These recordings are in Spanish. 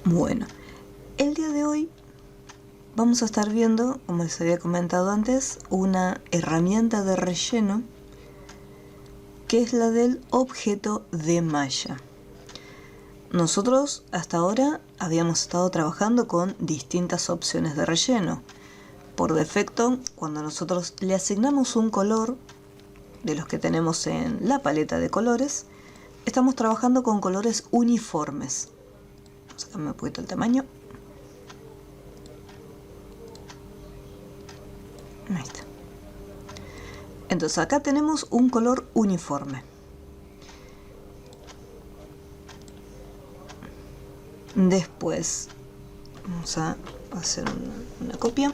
Bueno, el día de hoy vamos a estar viendo, como les había comentado antes, una herramienta de relleno que es la del objeto de malla. Nosotros hasta ahora habíamos estado trabajando con distintas opciones de relleno. Por defecto, cuando nosotros le asignamos un color de los que tenemos en la paleta de colores, estamos trabajando con colores uniformes. Vamos a cambiar un poquito el tamaño. Ahí está. Entonces acá tenemos un color uniforme. Después vamos a hacer una copia.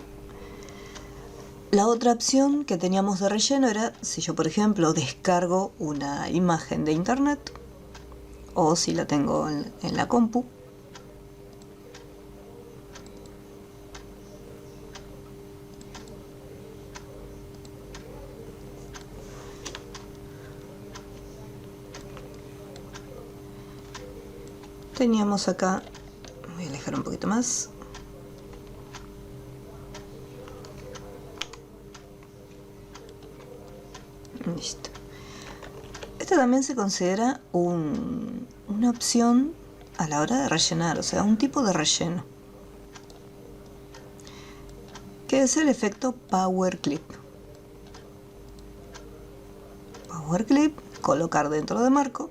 La otra opción que teníamos de relleno era si yo, por ejemplo, descargo una imagen de internet o si la tengo en la compu. Teníamos acá, voy a alejar un poquito más. Listo. Esta también se considera una opción a la hora de rellenar, o sea, un tipo de relleno, que es el efecto Power Clip. Power Clip, colocar dentro de marco.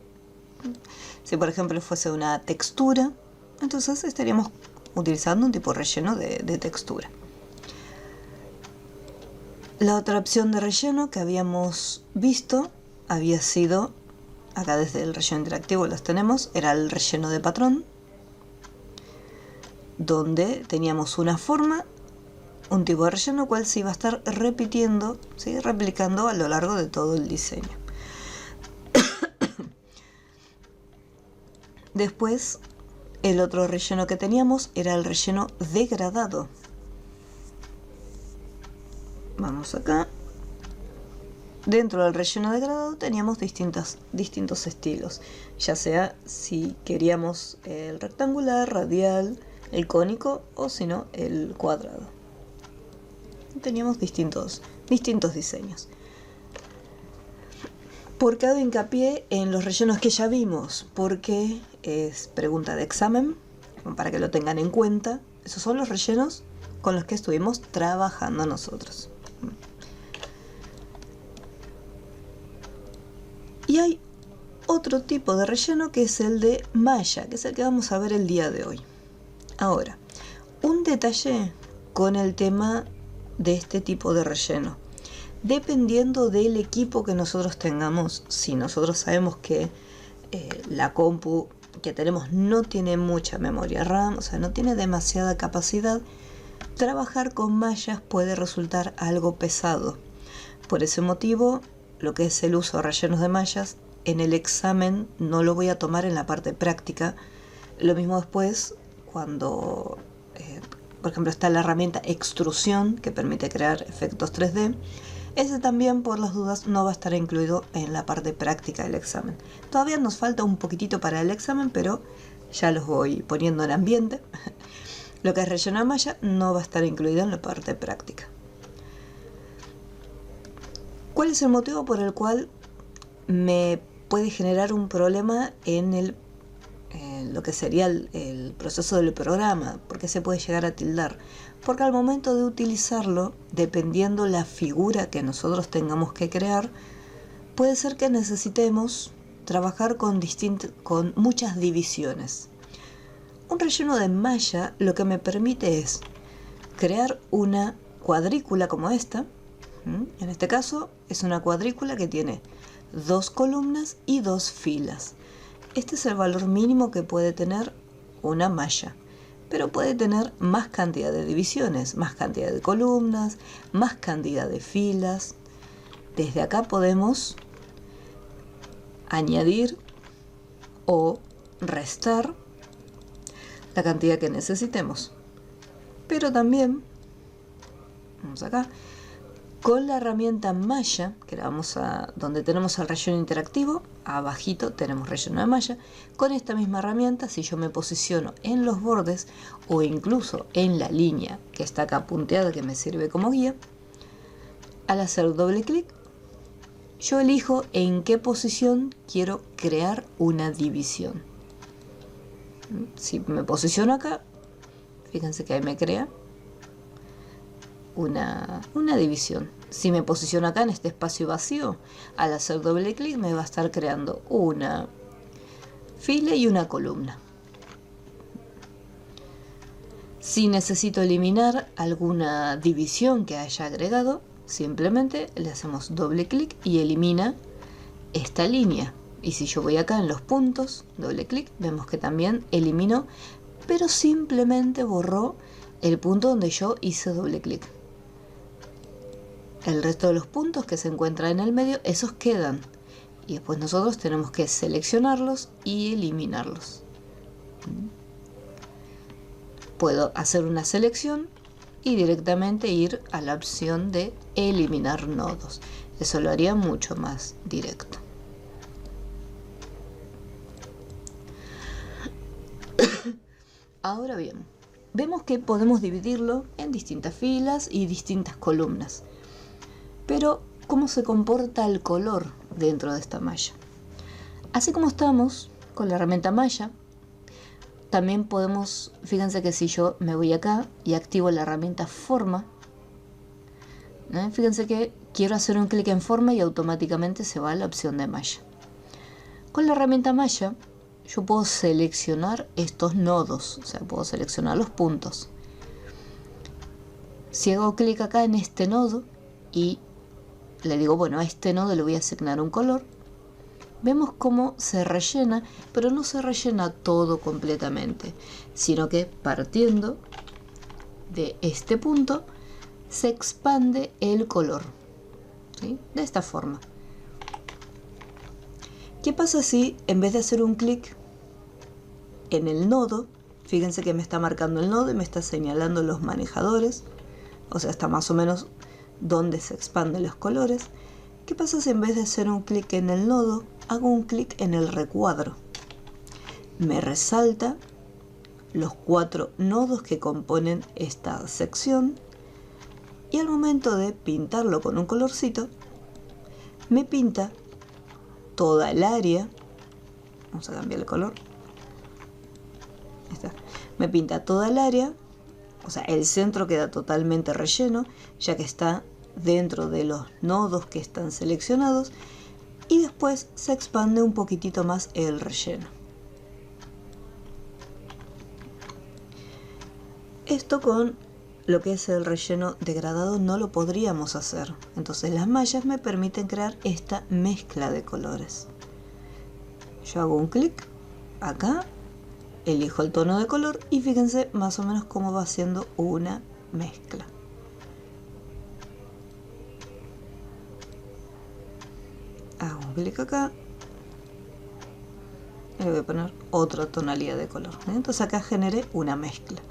Si por ejemplo fuese una textura, entonces estaríamos utilizando un tipo de relleno de textura. La otra opción de relleno que habíamos visto había sido, acá desde el relleno interactivo las tenemos, era el relleno de patrón, donde teníamos una forma, un tipo de relleno cual se iba a estar repitiendo, ¿sí? Replicando a lo largo de todo el diseño. Después, el otro relleno que teníamos era el relleno degradado. Vamos acá. Dentro del relleno degradado teníamos distintos estilos, ya sea si queríamos el rectangular, radial, el cónico o si no el cuadrado. Teníamos distintos diseños. ¿Por qué hago hincapié en los rellenos que ya vimos? Porque es pregunta de examen, para que lo tengan en cuenta. Esos son los rellenos con los que estuvimos trabajando nosotros. Y hay otro tipo de relleno que es el de malla, que es el que vamos a ver el día de hoy. Ahora, un detalle con el tema de este tipo de relleno. Dependiendo del equipo que nosotros tengamos, si nosotros sabemos que la compu que tenemos no tiene mucha memoria RAM, o sea, no tiene demasiada capacidad, trabajar con mallas puede resultar algo pesado. Por ese motivo, lo que es el uso de rellenos de mallas, en el examen no lo voy a tomar en la parte práctica. Lo mismo después, cuando, por ejemplo, está la herramienta extrusión, que permite crear efectos 3D. Ese también, por las dudas, no va a estar incluido en la parte práctica del examen. Todavía nos falta un poquitito para el examen, pero ya los voy poniendo en ambiente. Lo que es rellenar malla no va a estar incluido en la parte práctica. ¿Cuál es el motivo por el cual me puede generar un problema en lo que sería el proceso del programa? ¿Por qué se puede llegar a tildar? Porque al momento de utilizarlo, dependiendo la figura que nosotros tengamos que crear, puede ser que necesitemos trabajar con muchas divisiones. Un relleno de malla lo que me permite es crear una cuadrícula como esta. En este caso es una cuadrícula que tiene 2 columnas y 2 filas. Este es el valor mínimo que puede tener una malla, pero puede tener más cantidad de divisiones, más cantidad de columnas, más cantidad de filas. Desde acá podemos añadir o restar la cantidad que necesitemos. Pero también, vamos acá, con la herramienta malla, que donde tenemos el relleno interactivo, abajito tenemos relleno de malla. Con esta misma herramienta, si yo me posiciono en los bordes o incluso en la línea que está acá punteada, que me sirve como guía, al hacer doble clic, yo elijo en qué posición quiero crear una división. Si me posiciono acá, fíjense que ahí me crea una división. Si me posiciono acá en este espacio vacío, al hacer doble clic me va a estar creando una fila y una columna. Si necesito eliminar alguna división que haya agregado, simplemente le hacemos doble clic y elimina esta línea. Y si yo voy acá en los puntos, doble clic, vemos que también eliminó, pero simplemente borró el punto donde yo hice doble clic. El resto de los puntos que se encuentran en el medio, esos quedan. Y después nosotros tenemos que seleccionarlos y eliminarlos. Puedo hacer una selección y directamente ir a la opción de eliminar nodos. Eso lo haría mucho más directo. Ahora bien, vemos que podemos dividirlo en distintas filas y distintas columnas. Pero, ¿cómo se comporta el color dentro de esta malla? Así como estamos con la herramienta malla, también podemos, fíjense que si yo me voy acá y activo la herramienta forma, fíjense que quiero hacer un clic en forma y automáticamente se va a la opción de malla. Con la herramienta malla, yo puedo seleccionar estos nodos, o sea, puedo seleccionar los puntos. Si hago clic acá en este nodo y le digo, bueno, a este nodo le voy a asignar un color, vemos cómo se rellena, pero no se rellena todo completamente, sino que partiendo de este punto se expande el color, ¿sí? De esta forma. ¿Qué pasa si en vez de hacer un clic en el nodo, fíjense que me está marcando el nodo y me está señalando los manejadores, o sea, está más o menos donde se expanden los colores? ¿Qué pasa si en vez de hacer un clic en el nodo, hago un clic en el recuadro? Me resalta los 4 nodos que componen esta sección y al momento de pintarlo con un colorcito, me pinta toda el área. Vamos a cambiar el color. Ahí está. Me pinta toda el área. O sea, el centro queda totalmente relleno, ya que está dentro de los nodos que están seleccionados, y después se expande un poquitito más el relleno. Esto con lo que es el relleno degradado no lo podríamos hacer, entonces las mallas me permiten crear esta mezcla de colores. Yo hago un clic acá, elijo el tono de color y fíjense más o menos cómo va haciendo una mezcla. Hago un clic acá y le voy a poner otra tonalidad de color. Entonces acá generé una mezcla.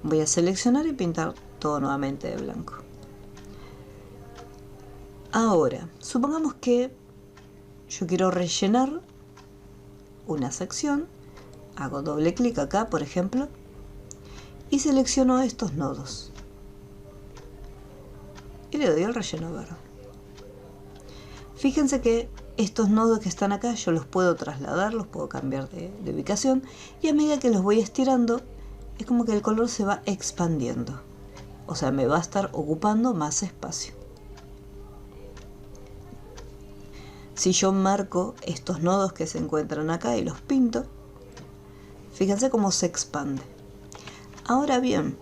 Voy a seleccionar y pintar todo nuevamente de blanco. Ahora, supongamos que yo quiero rellenar una sección. Hago doble clic acá, por ejemplo, y selecciono estos nodos. Y le doy al relleno verde. Fíjense que estos nodos que están acá yo los puedo trasladar, los puedo cambiar de ubicación, y a medida que los voy estirando, es como que el color se va expandiendo. O sea, me va a estar ocupando más espacio. Si yo marco estos nodos que se encuentran acá y los pinto, fíjense cómo se expande. Ahora bien,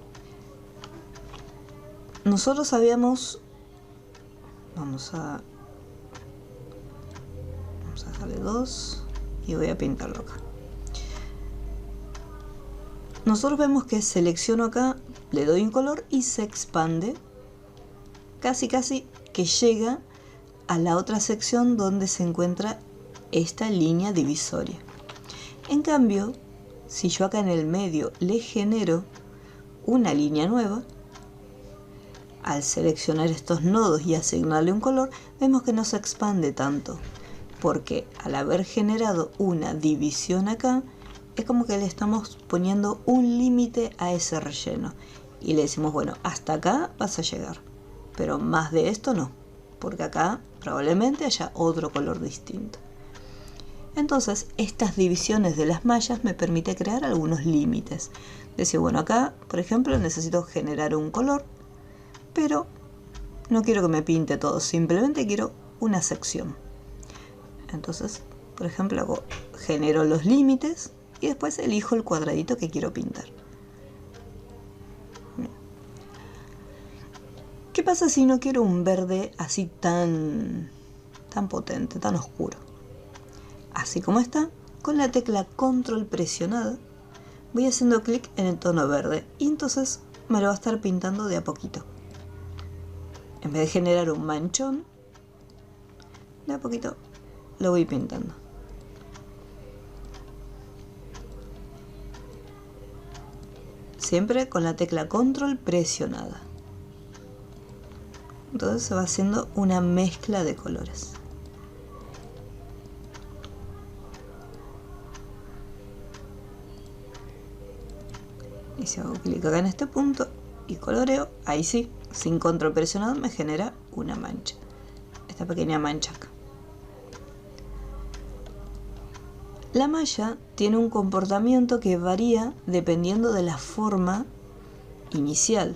nosotros habíamos... Vamos a dejarle 2 y voy a pintarlo acá. Nosotros vemos que selecciono acá, le doy un color y se expande. Casi que llega a la otra sección donde se encuentra esta línea divisoria. En cambio, si yo acá en el medio le genero una línea nueva, al seleccionar estos nodos y asignarle un color, vemos que no se expande tanto, porque al haber generado una división acá, es como que le estamos poniendo un límite a ese relleno. Y le decimos, bueno, hasta acá vas a llegar, pero más de esto no, porque acá probablemente haya otro color distinto. Entonces, estas divisiones de las mallas me permite crear algunos límites. Decir, bueno, acá, por ejemplo, necesito generar un color, pero no quiero que me pinte todo, simplemente quiero una sección. Entonces, por ejemplo, genero los límites y después elijo el cuadradito que quiero pintar. ¿Qué pasa si no quiero un verde así tan potente, tan oscuro? Así como está, con la tecla control presionada, voy haciendo clic en el tono verde y entonces me lo va a estar pintando de a poquito. En vez de generar un manchón, de a poquito lo voy pintando. Siempre con la tecla control presionada. Entonces se va haciendo una mezcla de colores. Y si hago clic acá en este punto y coloreo, ahí sí, sin control presionado me genera una mancha. Esta pequeña mancha acá. La malla tiene un comportamiento que varía dependiendo de la forma inicial.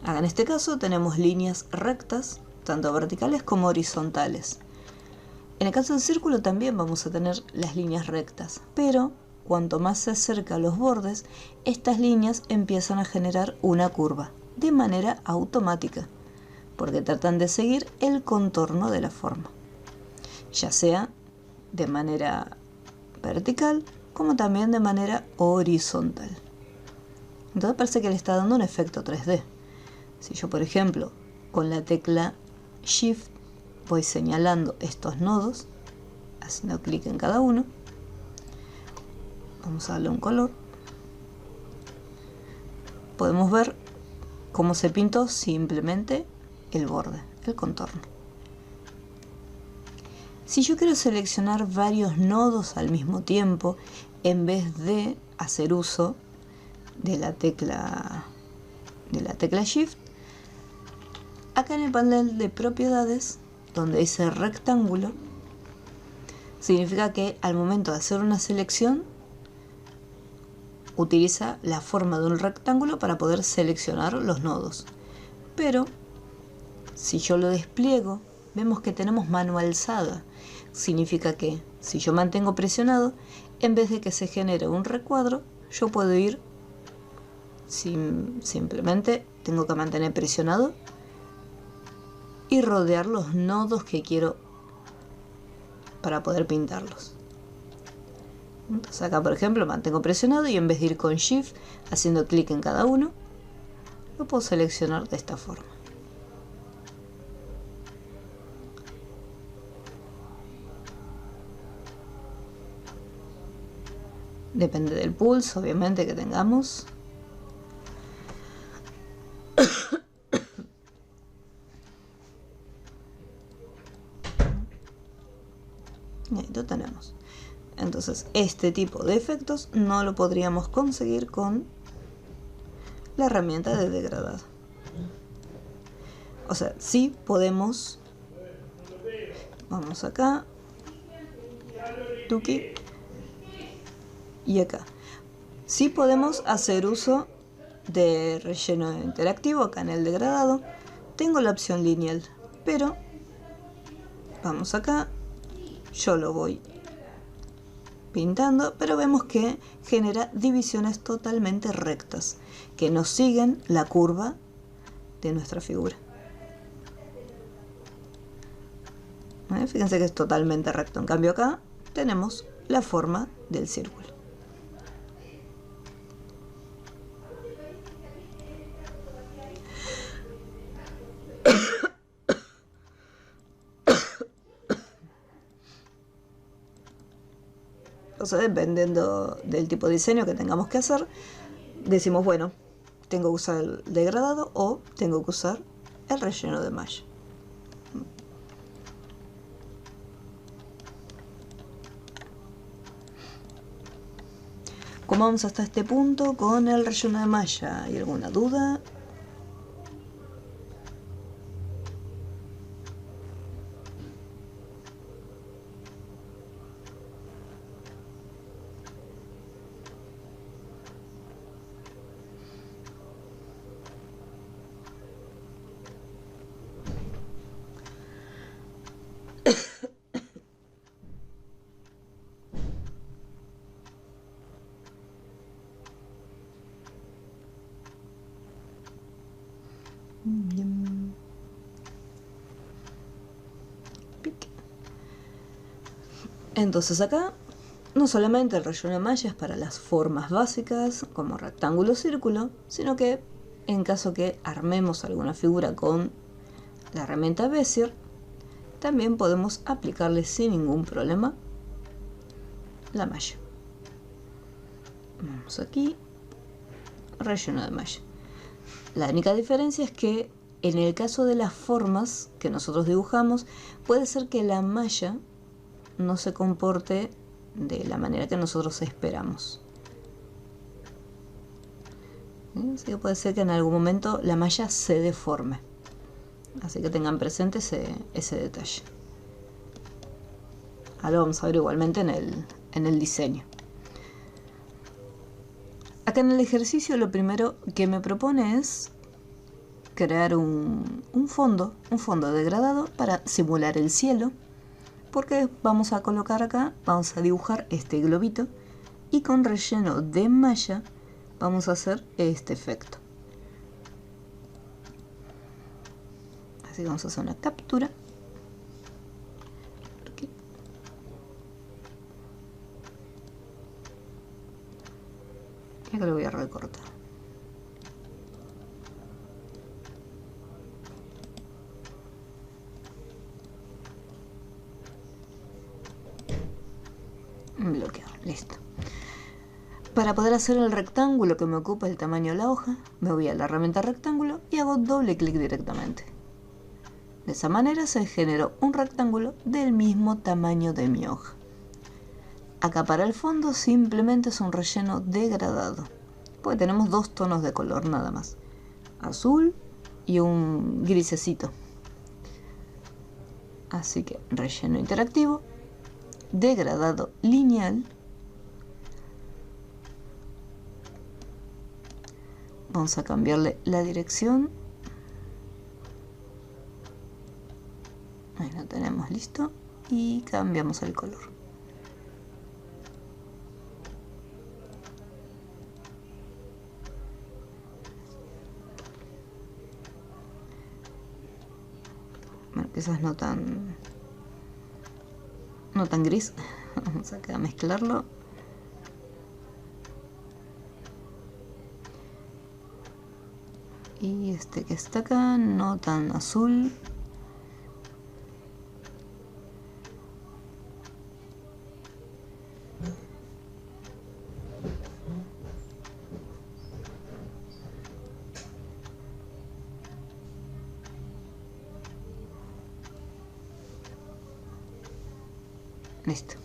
Acá en este caso tenemos líneas rectas, tanto verticales como horizontales. En el caso del círculo también vamos a tener las líneas rectas, pero cuanto más se acerca a los bordes, estas líneas empiezan a generar una curva, de manera automática, porque tratan de seguir el contorno de la forma, ya sea de manera vertical como también de manera horizontal. Entonces parece que le está dando un efecto 3D. Si yo, por ejemplo, con la tecla Shift voy señalando estos nodos, haciendo clic en cada uno, vamos a darle un color, podemos ver cómo se pintó simplemente el borde, el contorno. Si yo quiero seleccionar varios nodos al mismo tiempo, en vez de hacer uso de la tecla Shift, acá en el panel de propiedades, donde dice rectángulo, significa que al momento de hacer una selección, utiliza la forma de un rectángulo para poder seleccionar los nodos. Pero si yo lo despliego, vemos que tenemos mano alzada. Significa que si yo mantengo presionado, en vez de que se genere un recuadro, yo puedo ir simplemente tengo que mantener presionado y rodear los nodos que quiero para poder pintarlos. Entonces acá, por ejemplo, mantengo presionado y en vez de ir con Shift haciendo clic en cada uno, lo puedo seleccionar de esta forma. Depende del pulso, obviamente, que tengamos. Y ahí lo tenemos. Entonces, este tipo de efectos no lo podríamos conseguir con la herramienta de degradado. O sea, sí podemos. Vamos acá. Tuki. Y acá. Sí podemos hacer uso de relleno interactivo acá en el degradado. Tengo la opción lineal, pero vamos acá. Yo lo voy pintando, pero vemos que genera divisiones totalmente rectas, que nos siguen la curva de nuestra figura. Fíjense que es totalmente recto. En cambio acá tenemos la forma del círculo. O sea, dependiendo del tipo de diseño que tengamos que hacer, decimos, bueno, tengo que usar el degradado o tengo que usar el relleno de malla. ¿Cómo vamos hasta este punto con el relleno de malla? ¿Hay alguna duda? Bien. Entonces acá no solamente el relleno de malla es para las formas básicas como rectángulo o círculo, sino que en caso que armemos alguna figura con la herramienta Bezier, también podemos aplicarle sin ningún problema la malla. Vamos aquí, relleno de malla. La única diferencia es que en el caso de las formas que nosotros dibujamos, puede ser que la malla no se comporte de la manera que nosotros esperamos. Así que puede ser que en algún momento la malla se deforme. Así que tengan presente ese detalle. Ahora lo vamos a ver igualmente en el diseño. Acá en el ejercicio lo primero que me propone es crear un fondo degradado para simular el cielo, porque vamos a colocar acá, vamos a dibujar este globito y con relleno de malla vamos a hacer este efecto. Así que vamos a hacer una captura. Aquí. Y acá lo voy a recortar. Bloqueado, listo. Para poder hacer el rectángulo que me ocupa el tamaño de la hoja, me voy a la herramienta rectángulo y hago doble clic directamente. De esa manera se generó un rectángulo del mismo tamaño de mi hoja. Acá para el fondo simplemente es un relleno degradado, porque tenemos dos tonos de color nada más, azul y un grisecito. Así que relleno interactivo, degradado lineal. Vamos a cambiarle la dirección. Ahí lo tenemos listo. Y cambiamos el color. Bueno, quizás no tan gris. Vamos a mezclarlo. Y este que está acá, no tan azul. Listo.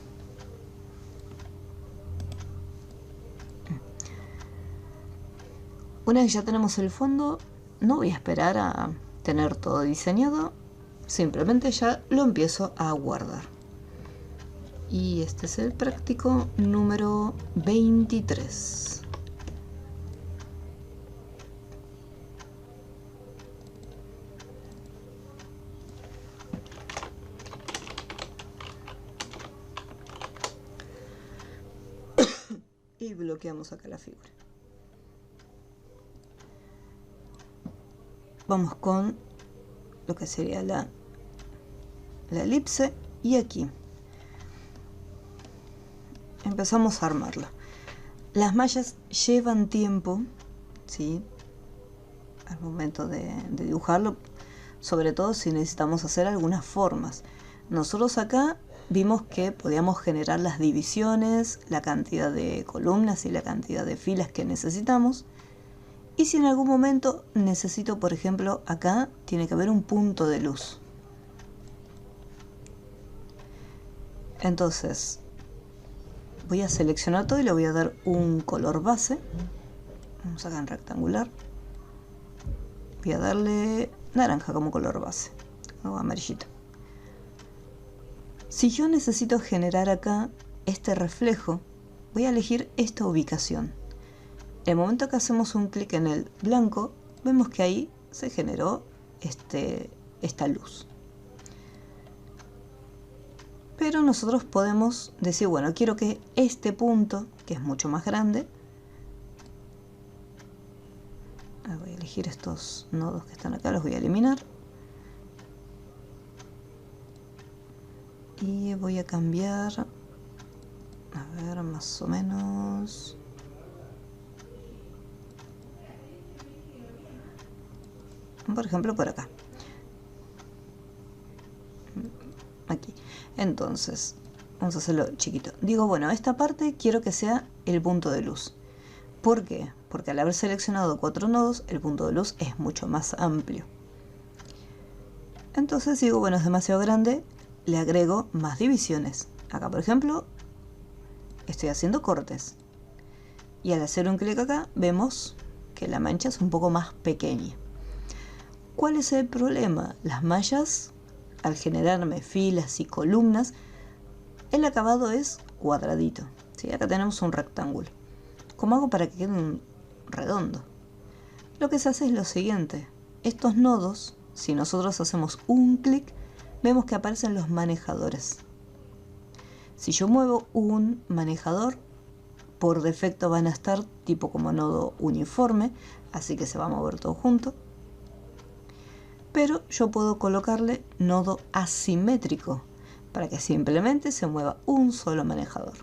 Una vez que ya tenemos el fondo, no voy a esperar a tener todo diseñado, simplemente ya lo empiezo a guardar. Y este es el práctico número 23. Y bloqueamos acá la figura. Vamos con lo que sería la elipse y aquí empezamos a armarla. Las mallas llevan tiempo, ¿sí? Al momento de dibujarlo, sobre todo si necesitamos hacer algunas formas. Nosotros acá vimos que podíamos generar las divisiones, la cantidad de columnas y la cantidad de filas que necesitamos. Y si en algún momento necesito, por ejemplo, acá tiene que haber un punto de luz. Entonces, voy a seleccionar todo y le voy a dar un color base. Vamos acá en rectangular. Voy a darle naranja como color base, o amarillito. Si yo necesito generar acá este reflejo, voy a elegir esta ubicación. En el momento que hacemos un clic en el blanco, vemos que ahí se generó esta luz. Pero nosotros podemos decir, bueno, quiero que este punto, que es mucho más grande, voy a elegir estos nodos que están acá, los voy a eliminar. Y voy a cambiar, a ver, más o menos. Por ejemplo, por acá. Aquí. Entonces, vamos a hacerlo chiquito. Digo, bueno, esta parte quiero que sea el punto de luz. ¿Por qué? Porque al haber seleccionado 4 nodos, el punto de luz es mucho más amplio. Entonces digo, bueno, es demasiado grande, le agrego más divisiones. Acá, por ejemplo, estoy haciendo cortes. Y al hacer un clic acá, vemos que la mancha es un poco más pequeña. ¿Cuál es el problema? Las mallas, al generarme filas y columnas, el acabado es cuadradito. ¿Sí? Acá tenemos un rectángulo. ¿Cómo hago para que quede un redondo? Lo que se hace es lo siguiente. Estos nodos, si nosotros hacemos un clic, vemos que aparecen los manejadores. Si yo muevo un manejador, por defecto van a estar tipo como nodo uniforme, así que se va a mover todo junto. Pero yo puedo colocarle nodo asimétrico, para que simplemente se mueva un solo manejador.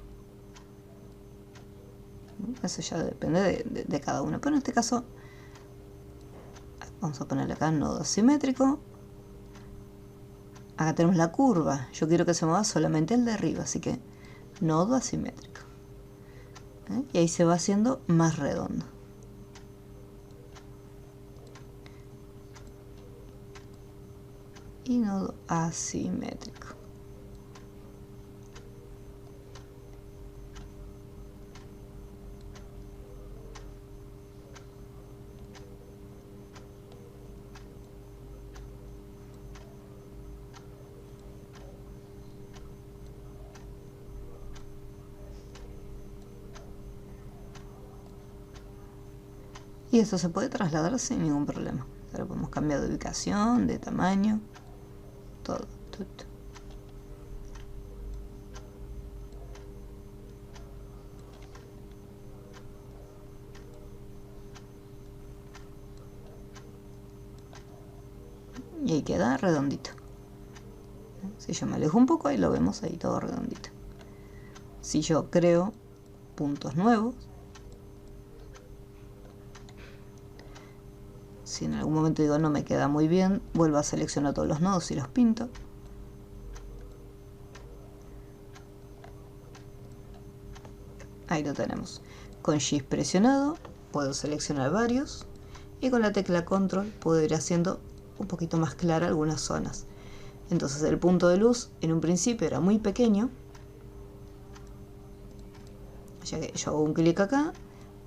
Eso ya depende de cada uno, pero en este caso vamos a ponerle acá nodo asimétrico. Acá tenemos la curva, yo quiero que se mueva solamente el de arriba, así que nodo asimétrico. Y ahí se va haciendo más redondo. Y nodo asimétrico. Y esto se puede trasladar sin ningún problema. Ahora podemos cambiar de ubicación, de tamaño, todo. Y ahí queda redondito. Si yo me alejo un poco, ahí lo vemos ahí todo redondito. Si yo creo puntos nuevos, si en algún momento digo no me queda muy bien, vuelvo a seleccionar todos los nodos y los pinto. Ahí lo tenemos. Con Shift presionado puedo seleccionar varios y con la tecla Control puedo ir haciendo un poquito más clara algunas zonas. Entonces el punto de luz en un principio era muy pequeño. Ya que yo hago un clic acá,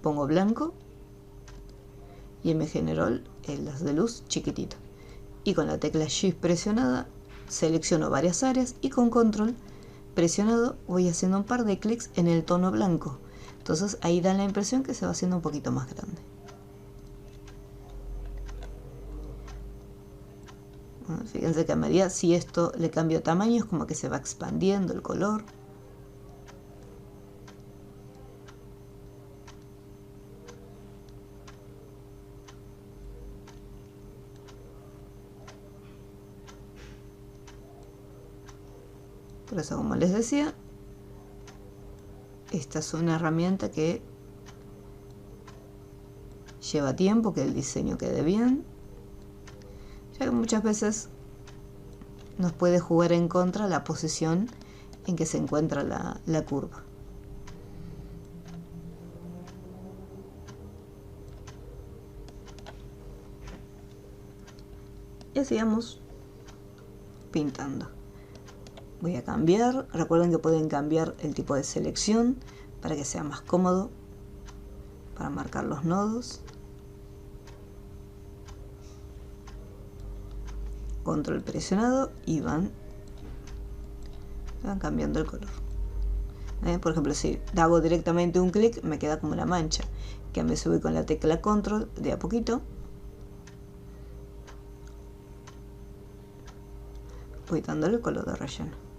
pongo blanco y me generó el haz de luz chiquitito. Y con la tecla Shift presionada selecciono varias áreas y con Control presionado voy haciendo un par de clics en el tono blanco. Entonces ahí dan la impresión que se va haciendo un poquito más grande. Bueno, fíjense que a medida si esto le cambio tamaño es como que se va expandiendo el color. Por eso, como les decía, esta es una herramienta que lleva tiempo que el diseño quede bien, ya que muchas veces nos puede jugar en contra la posición en que se encuentra la curva. Y así vamos pintando. Voy a cambiar. Recuerden que pueden cambiar el tipo de selección para que sea más cómodo para marcar los nodos. Control presionado y van cambiando el color. Por ejemplo, si hago directamente un clic, me queda como una mancha. Que me subí con la tecla control de a poquito. Voy dándole el color de relleno.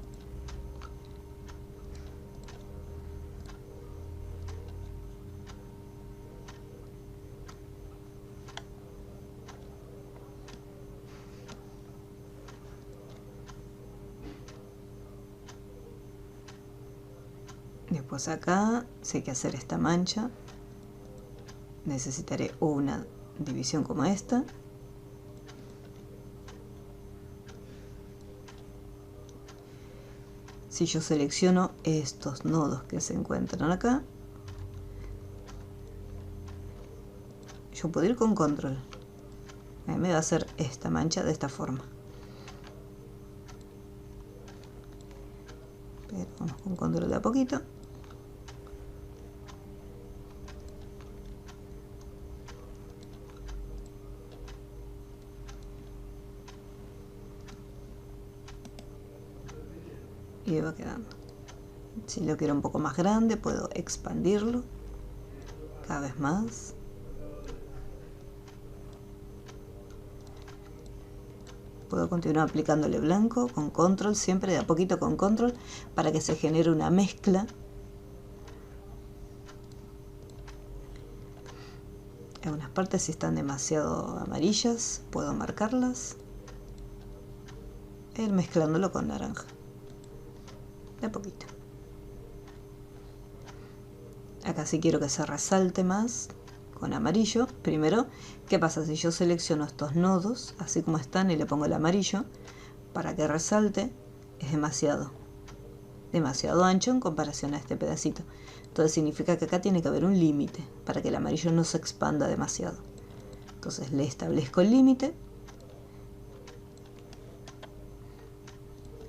Después acá, si hay que hacer esta mancha, necesitaré una división como esta. Si yo selecciono estos nodos que se encuentran acá, yo puedo ir con control. Me va a hacer esta mancha de esta forma. Pero vamos con control de a poquito. Y va quedando. Si lo quiero un poco más grande, puedo expandirlo cada vez más. Puedo continuar aplicándole blanco con control, siempre de a poquito con control, para que se genere una mezcla. Algunas partes, si están demasiado amarillas, puedo marcarlas. Ir mezclándolo con naranja. De a poquito. Acá sí quiero que se resalte más con amarillo. Primero, ¿qué pasa si yo selecciono estos nodos así como están y le pongo el amarillo? Para que resalte es demasiado ancho en comparación a este pedacito. Entonces significa que acá tiene que haber un límite para que el amarillo no se expanda demasiado. Entonces le establezco el límite.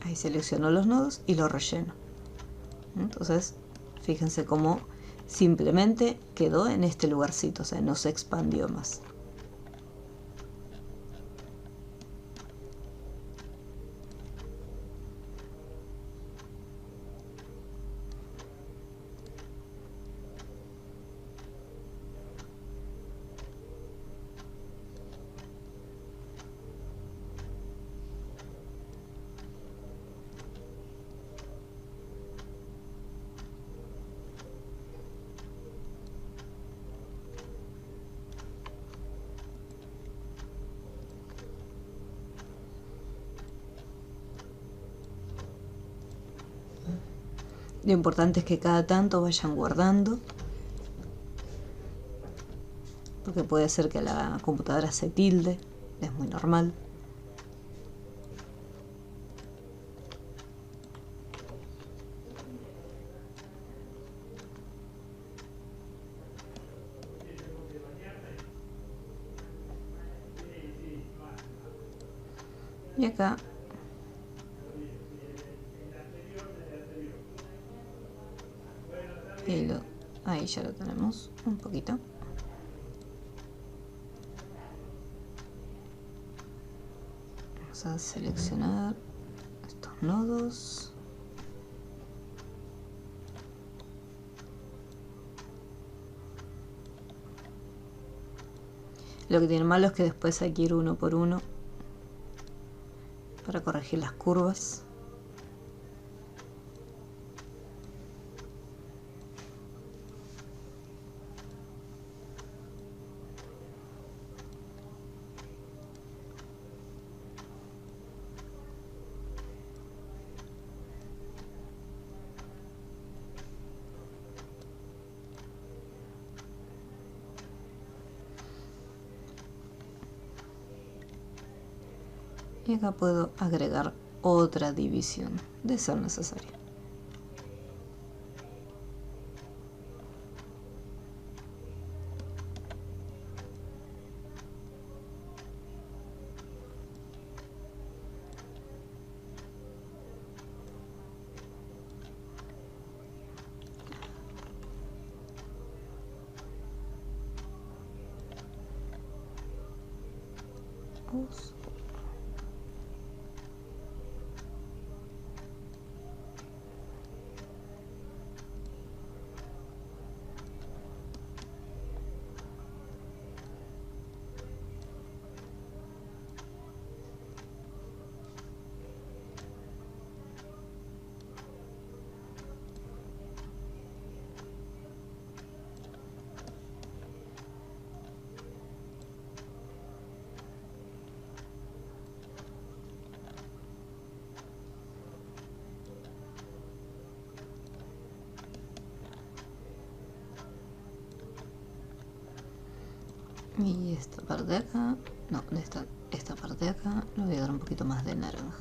Ahí selecciono los nodos y los relleno. Entonces, fíjense cómo simplemente quedó en este lugarcito, o sea, no se expandió más. Lo importante es que cada tanto vayan guardando, porque puede ser que la computadora se tilde, es muy normal. Y acá ahí ya lo tenemos un poquito. Vamos a seleccionar estos nodos. Lo que tiene malo es que después hay que ir uno por uno para corregir las curvas. Y acá puedo agregar otra división de ser necesario. Ups. Y esta parte de acá, no, esta parte de acá le voy a dar un poquito más de naranja.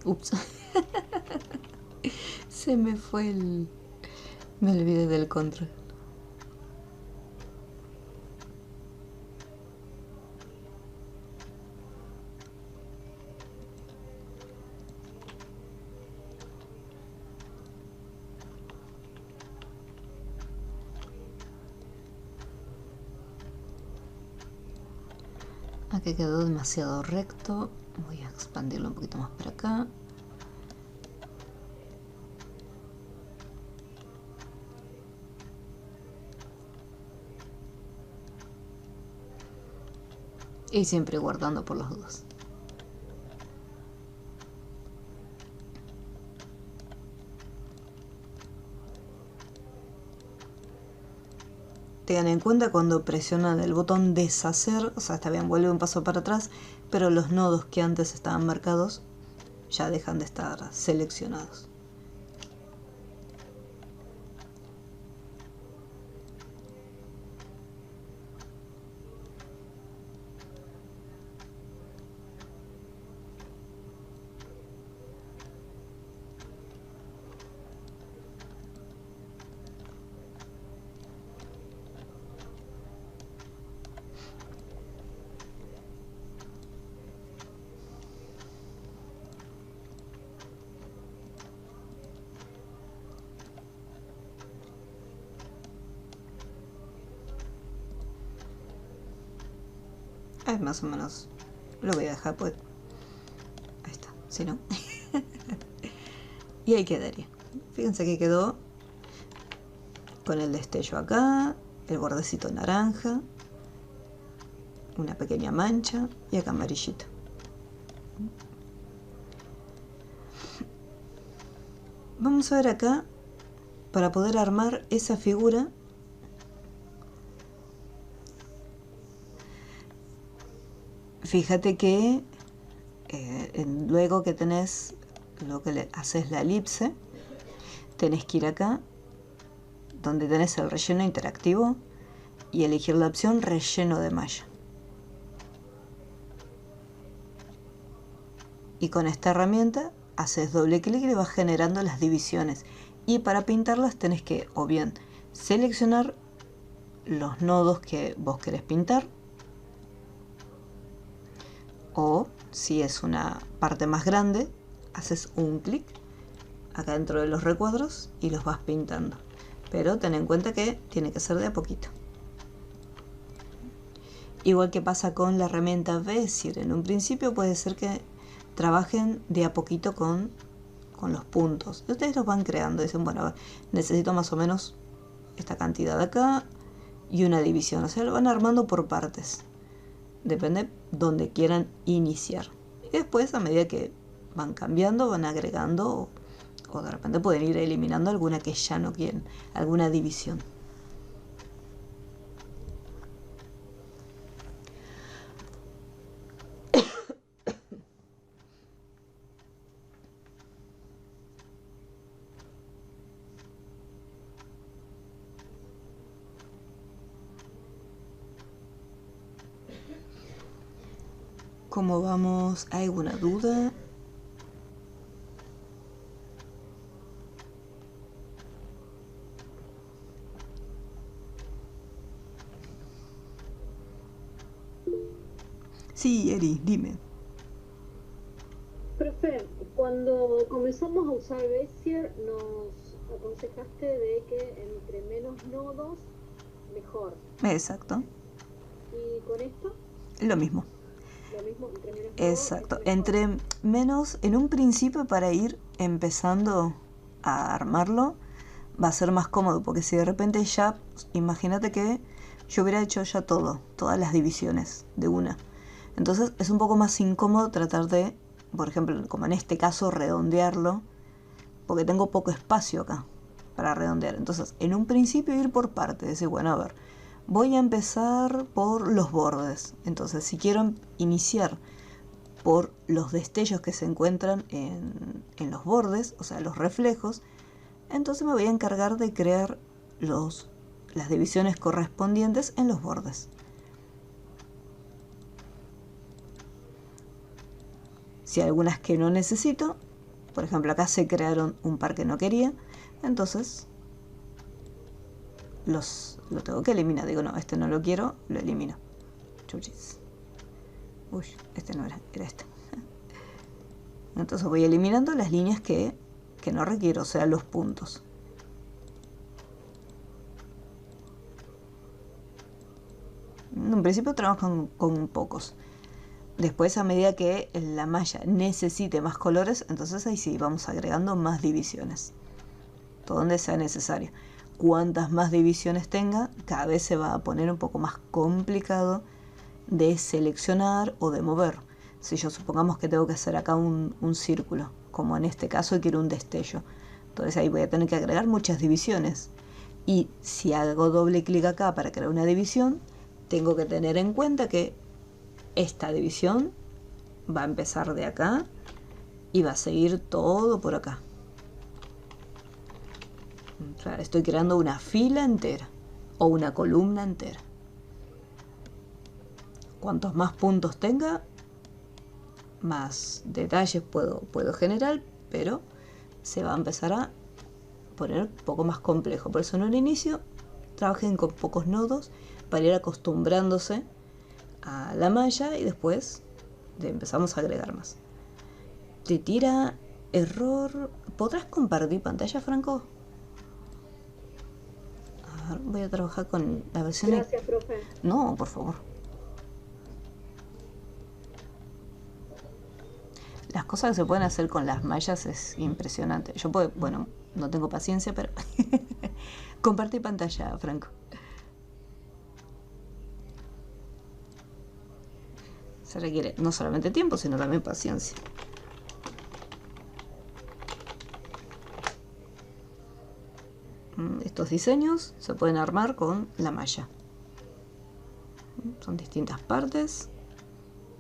Ups. Se me fue el... Me olvidé del control. Aquí quedó demasiado recto. Voy a expandirlo un poquito más para acá. Y siempre guardando por las dudas. Tengan en cuenta cuando presionan el botón deshacer, o sea, está bien, vuelve un paso para atrás, pero los nodos que antes estaban marcados ya dejan de estar seleccionados. Más o menos lo voy a dejar, pues ahí está, si no. Y ahí quedaría. Fíjense que quedó con el destello acá, el bordecito naranja, una pequeña mancha y acá amarillito. Vamos a ver acá, para poder armar esa figura, fíjate que luego que tenés lo que le haces la elipse, tenés que ir acá donde tenés el relleno interactivo y elegir la opción relleno de malla. Y con esta herramienta haces doble clic y le vas generando las divisiones. Y para pintarlas tenés que o bien seleccionar los nodos que vos querés pintar, o si es una parte más grande, haces un clic acá dentro de los recuadros y los vas pintando. Pero ten en cuenta que tiene que ser de a poquito. Igual que pasa con la herramienta Bezier, en un principio puede ser que trabajen de a poquito con los puntos. Y ustedes los van creando, dicen, bueno, necesito más o menos esta cantidad de acá y una división. O sea, lo van armando por partes. Depende donde quieran iniciar. Y después, a medida que van cambiando, van agregando o de repente pueden ir eliminando alguna que ya no quieren, alguna división. ¿Cómo vamos? ¿Hay alguna duda? Sí, Eri, dime. Profe, cuando comenzamos a usar Bezier nos aconsejaste de que entre menos nodos, mejor. Exacto. ¿Y con esto? Lo mismo. Lo mismo, entre menos nodos. Exacto. Entre menos, en un principio para ir empezando a armarlo, va a ser más cómodo, porque si de repente ya, imagínate que yo hubiera hecho ya todas las divisiones de una. Entonces es un poco más incómodo tratar de, por ejemplo, como en este caso, redondearlo, porque tengo poco espacio acá para redondear. Entonces, en un principio ir por partes, decir, bueno, a ver, voy a empezar por los bordes. Entonces, si quiero iniciar por los destellos que se encuentran en los bordes, o sea, los reflejos, entonces me voy a encargar de crear las divisiones correspondientes en los bordes. Si hay algunas que no necesito, por ejemplo acá se crearon un par que no quería, entonces lo tengo que eliminar. Digo, no, este no lo quiero, lo elimino. Chuchis. Uy, este no era este. Entonces voy eliminando las líneas que no requiero, o sea, los puntos. En un principio trabajan con pocos. Después, a medida que la malla necesite más colores, entonces ahí sí vamos agregando más divisiones, todo donde sea necesario. Cuantas más divisiones tenga, cada vez se va a poner un poco más complicado de seleccionar o de mover. Si yo supongamos que tengo que hacer acá un círculo, como en este caso quiero un destello, entonces ahí voy a tener que agregar muchas divisiones. Y si hago doble clic acá para crear una división, tengo que tener en cuenta que esta división va a empezar de acá y va a seguir todo por acá. O sea, estoy creando una fila entera o una columna entera. Cuantos más puntos tenga, más detalles puedo generar, pero se va a empezar a poner un poco más complejo. Por eso en un inicio trabajen con pocos nodos para ir acostumbrándose a la malla y después empezamos a agregar más. Te tira error. ¿Podrás compartir pantalla, Franco? A ver, voy a trabajar con la versión. Gracias, profe. No, por favor. Las cosas que se pueden hacer con las mallas es impresionante. Yo puedo, bueno, no tengo paciencia, pero compartir pantalla, Franco. Se requiere no solamente tiempo, sino también paciencia. Estos diseños se pueden armar con la malla. Son distintas partes.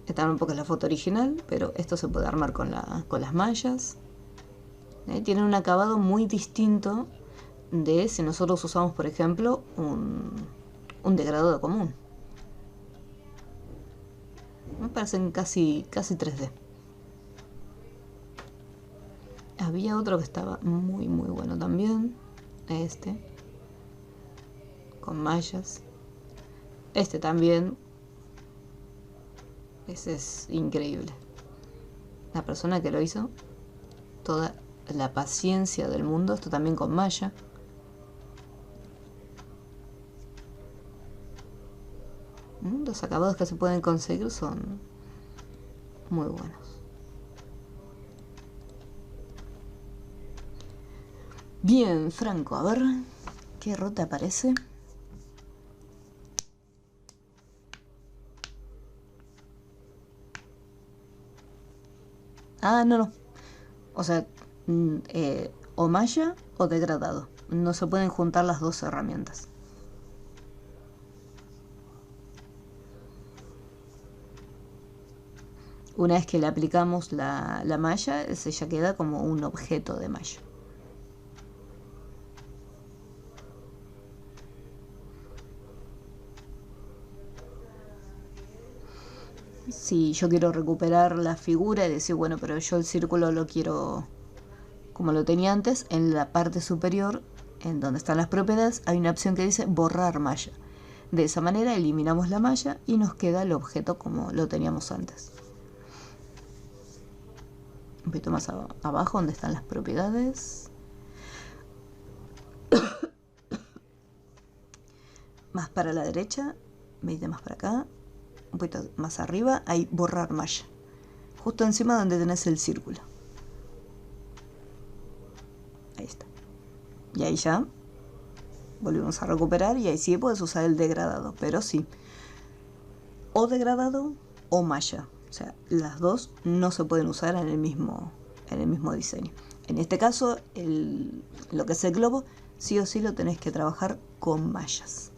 Esta tampoco es la foto original, pero esto se puede armar con las mallas. Tienen un acabado muy distinto de si nosotros usamos, por ejemplo, un degradado común. Me parecen casi 3D. Había otro que estaba muy bueno también. Este. Con mallas. Este también. Ese es increíble. La persona que lo hizo. Toda la paciencia del mundo. Esto también con malla. Los acabados que se pueden conseguir son muy buenos. Bien, Franco, a ver qué error te aparece. Ah, no. O sea, o malla o degradado. No se pueden juntar las dos herramientas. Una vez que le aplicamos la malla, ese ya queda como un objeto de malla. Si yo quiero recuperar la figura y decir, bueno, pero yo el círculo lo quiero como lo tenía antes, en la parte superior, en donde están las propiedades, hay una opción que dice borrar malla. De esa manera eliminamos la malla y nos queda el objeto como lo teníamos antes. un poquito más abajo donde están las propiedades. Más para la derecha, venite más para acá, un poquito más arriba, hay borrar malla. Justo encima donde tenés el círculo. Ahí está. Y ahí ya volvemos a recuperar y ahí sí puedes usar el degradado, pero sí, o degradado o malla. O sea, las dos no se pueden usar en el mismo diseño. En este caso, lo que es el globo, sí o sí lo tenés que trabajar con mallas.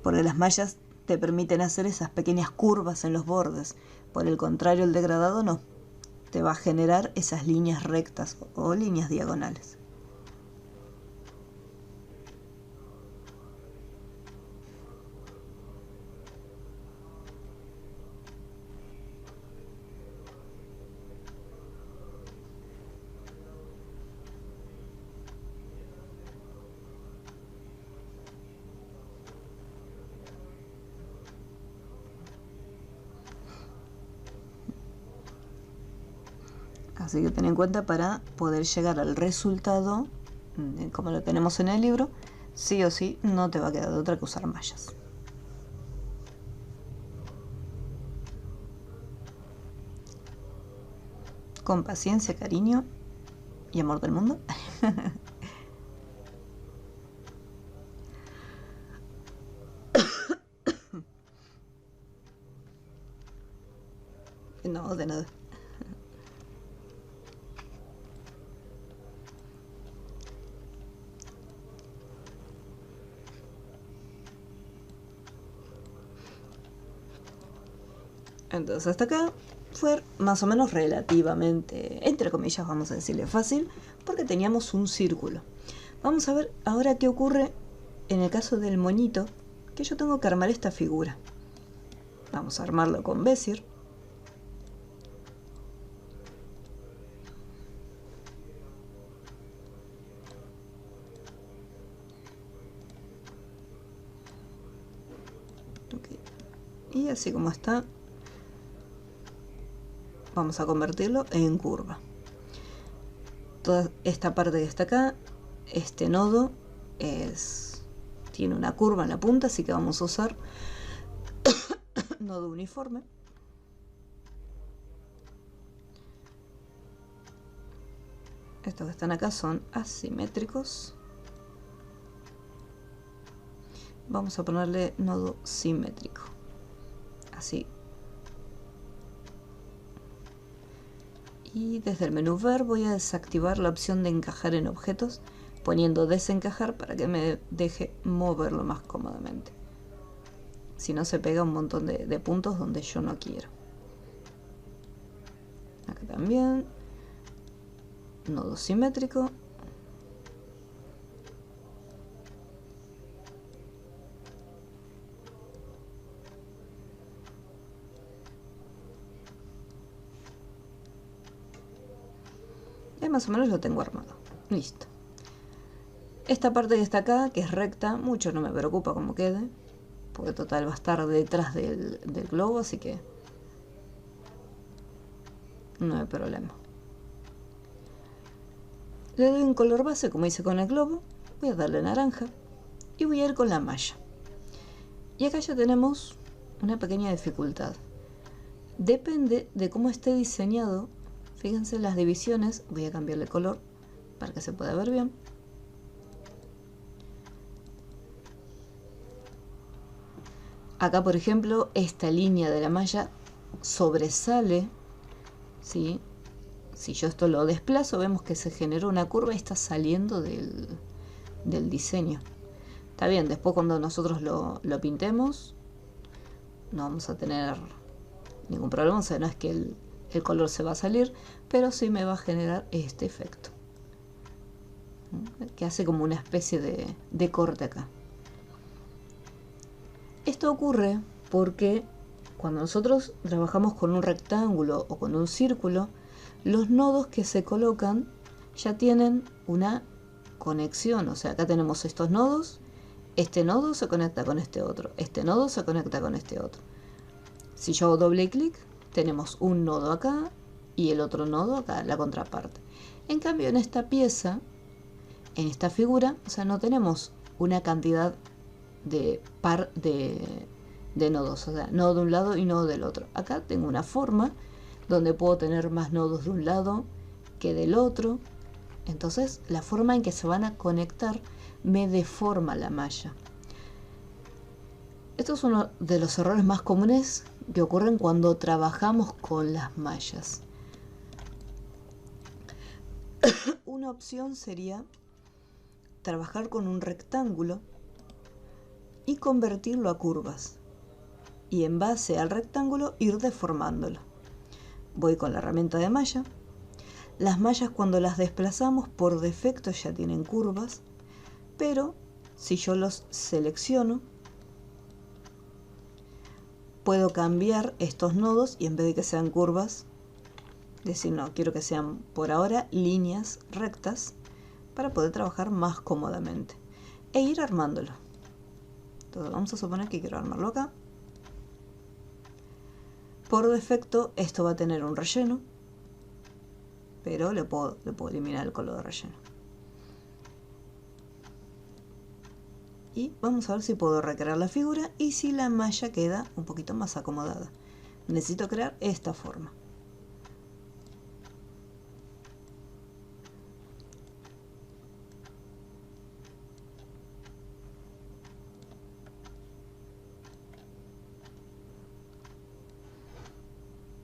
Porque las mallas te permiten hacer esas pequeñas curvas en los bordes. Por el contrario, el degradado no. Te va a generar esas líneas rectas o líneas diagonales. Así que ten en cuenta para poder llegar al resultado, como lo tenemos en el libro, sí o sí no te va a quedar de otra que usar mallas. Con paciencia, cariño y amor del mundo. No, de nada. Entonces hasta acá fue más o menos relativamente, entre comillas vamos a decirle fácil, porque teníamos un círculo. Vamos a ver ahora qué ocurre en el caso del moñito, que yo tengo que armar esta figura. Vamos a armarlo con Bezier. Okay. Y así como está, vamos a convertirlo en curva. Toda esta parte que está acá, este nodo tiene una curva en la punta, así que vamos a usar nodo uniforme. Estos que están acá son asimétricos. Vamos a ponerle nodo simétrico. Así. Y desde el menú ver voy a desactivar la opción de encajar en objetos, poniendo desencajar para que me deje moverlo más cómodamente. Si no, se pega un montón de puntos donde yo no quiero. Acá también. Nodo simétrico. Y más o menos lo tengo armado. Listo. Esta parte que está acá, que es recta, mucho no me preocupa cómo quede, porque total va a estar detrás del globo, así que no hay problema. Le doy un color base como hice con el globo, voy a darle naranja y voy a ir con la malla. Y acá ya tenemos una pequeña dificultad. Depende de cómo esté diseñado. Fíjense las divisiones, voy a cambiarle el color para que se pueda ver bien. Acá, por ejemplo, esta línea de la malla sobresale, ¿sí? Si yo esto lo desplazo, vemos que se generó una curva y está saliendo del diseño. Está bien, después cuando nosotros lo pintemos, no vamos a tener ningún problema, o sea, no es que el color se va a salir, pero sí me va a generar este efecto, que hace como una especie de corte acá. Esto ocurre porque cuando nosotros trabajamos con un rectángulo o con un círculo, los nodos que se colocan ya tienen una conexión. O sea, acá tenemos estos nodos, este nodo se conecta con este otro, este nodo se conecta con este otro. Si yo hago doble clic, tenemos un nodo acá y el otro nodo acá, la contraparte. En cambio, en esta pieza, en esta figura, o sea, no tenemos una cantidad de par de nodos, o sea, nodo de un lado y nodo del otro. Acá tengo una forma donde puedo tener más nodos de un lado que del otro. Entonces, la forma en que se van a conectar me deforma la malla. Esto es uno de los errores más comunes que ocurren cuando trabajamos con las mallas. Una opción sería trabajar con un rectángulo y convertirlo a curvas. Y en base al rectángulo ir deformándolo. Voy con la herramienta de malla. Las mallas cuando las desplazamos por defecto ya tienen curvas, pero si yo los selecciono, puedo cambiar estos nodos y en vez de que sean curvas, decir no, quiero que sean por ahora líneas rectas para poder trabajar más cómodamente e ir armándolo. Entonces vamos a suponer que quiero armarlo acá. Por defecto esto va a tener un relleno, pero le puedo eliminar el color de relleno. Y vamos a ver si puedo recrear la figura y si la malla queda un poquito más acomodada. Necesito crear esta forma.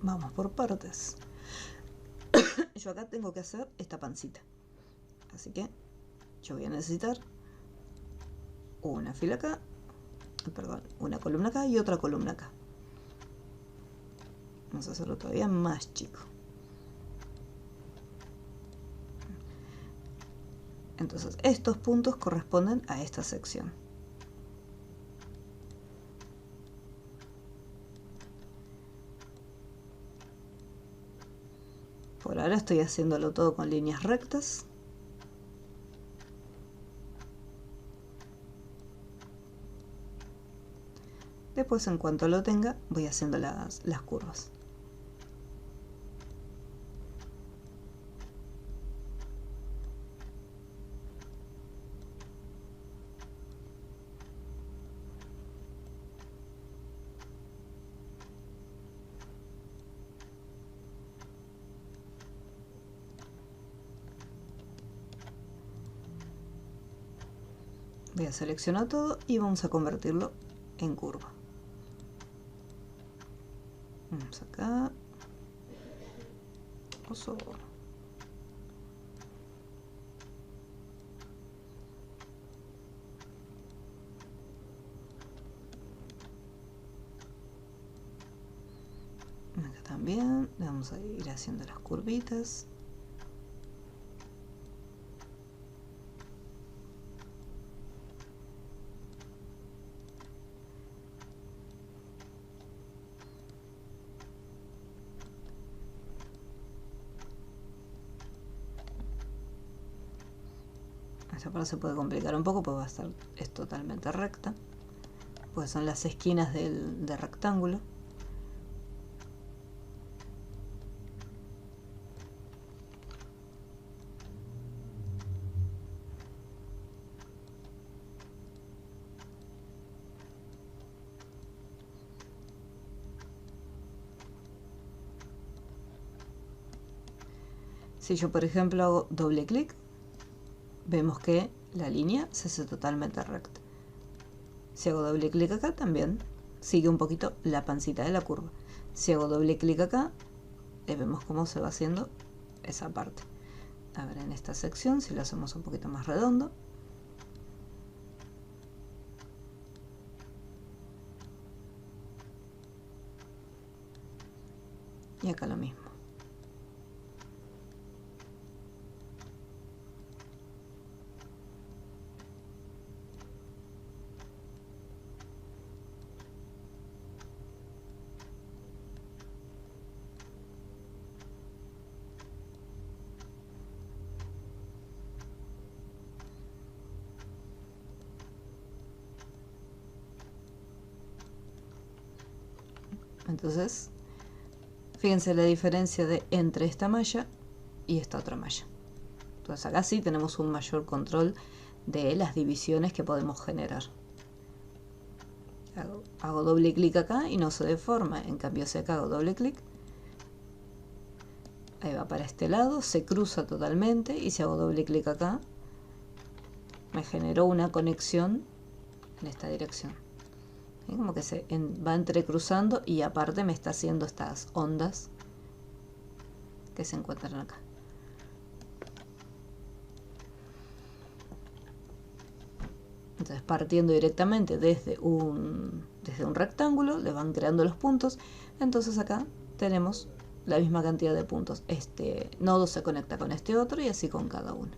Vamos por partes. Yo acá tengo que hacer esta pancita. Así que yo voy a necesitar una fila acá, perdón, una columna acá y otra columna acá. Vamos a hacerlo todavía más chico. Entonces estos puntos corresponden a esta sección. Por ahora estoy haciéndolo todo con líneas rectas. Después, en cuanto lo tenga, voy haciendo las curvas. Voy a seleccionar todo y vamos a convertirlo en curva. Vamos acá. Oso. Acá también le vamos a ir haciendo las curvitas. Esta parte se puede complicar un poco porque va a estar, es totalmente recta, pues son las esquinas del rectángulo. Si yo, por ejemplo, hago doble clic, vemos que la línea se hace totalmente recta. Si hago doble clic acá, también sigue un poquito la pancita de la curva. Si hago doble clic acá, vemos cómo se va haciendo esa parte. A ver, en esta sección, si lo hacemos un poquito más redondo. Y acá lo mismo. Entonces, fíjense la diferencia entre esta malla y esta otra malla. Entonces acá sí tenemos un mayor control de las divisiones que podemos generar. Hago doble clic acá y no se deforma. En cambio, si acá hago doble clic, ahí va para este lado, se cruza totalmente, y si hago doble clic acá, me generó una conexión en esta dirección. ¿Sí? Como que se va entrecruzando, y aparte me está haciendo estas ondas que se encuentran acá. Entonces, partiendo directamente desde un rectángulo, le van creando los puntos. Entonces acá tenemos la misma cantidad de puntos. Este nodo se conecta con este otro y así con cada uno.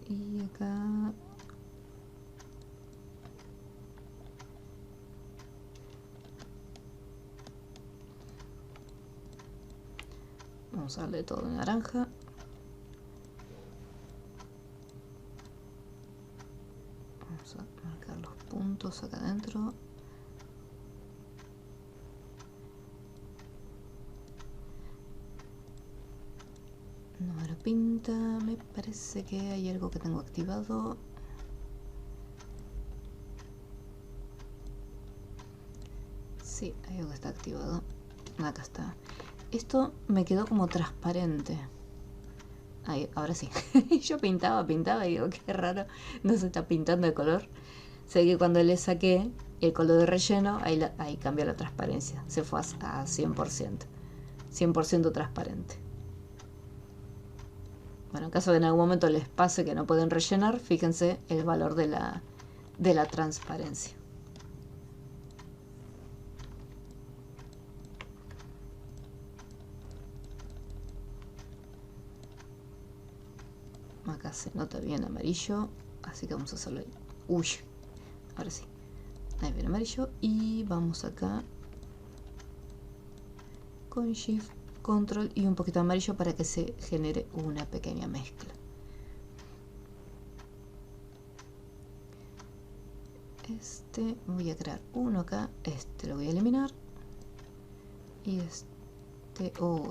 Y acá vamos a darle todo en naranja. Vamos a marcar los puntos acá adentro. Número pinta, me parece que hay algo que tengo activado. Sí, hay algo que está activado. Acá está. Esto me quedó como transparente. Ahí, ahora sí. Yo pintaba y digo, qué raro, no se está pintando de color. Sé que cuando le saqué el color de relleno, ahí cambió la transparencia. Se fue a 100%. 100% transparente. Bueno, en caso de en algún momento les pase que no pueden rellenar, fíjense el valor de la transparencia. Acá se nota bien amarillo, así que vamos a hacerlo ahí. Uy, ahora sí. Ahí viene amarillo, y vamos acá con Shift, Control y un poquito de amarillo para que se genere una pequeña mezcla. Voy a crear uno acá, lo voy a eliminar, y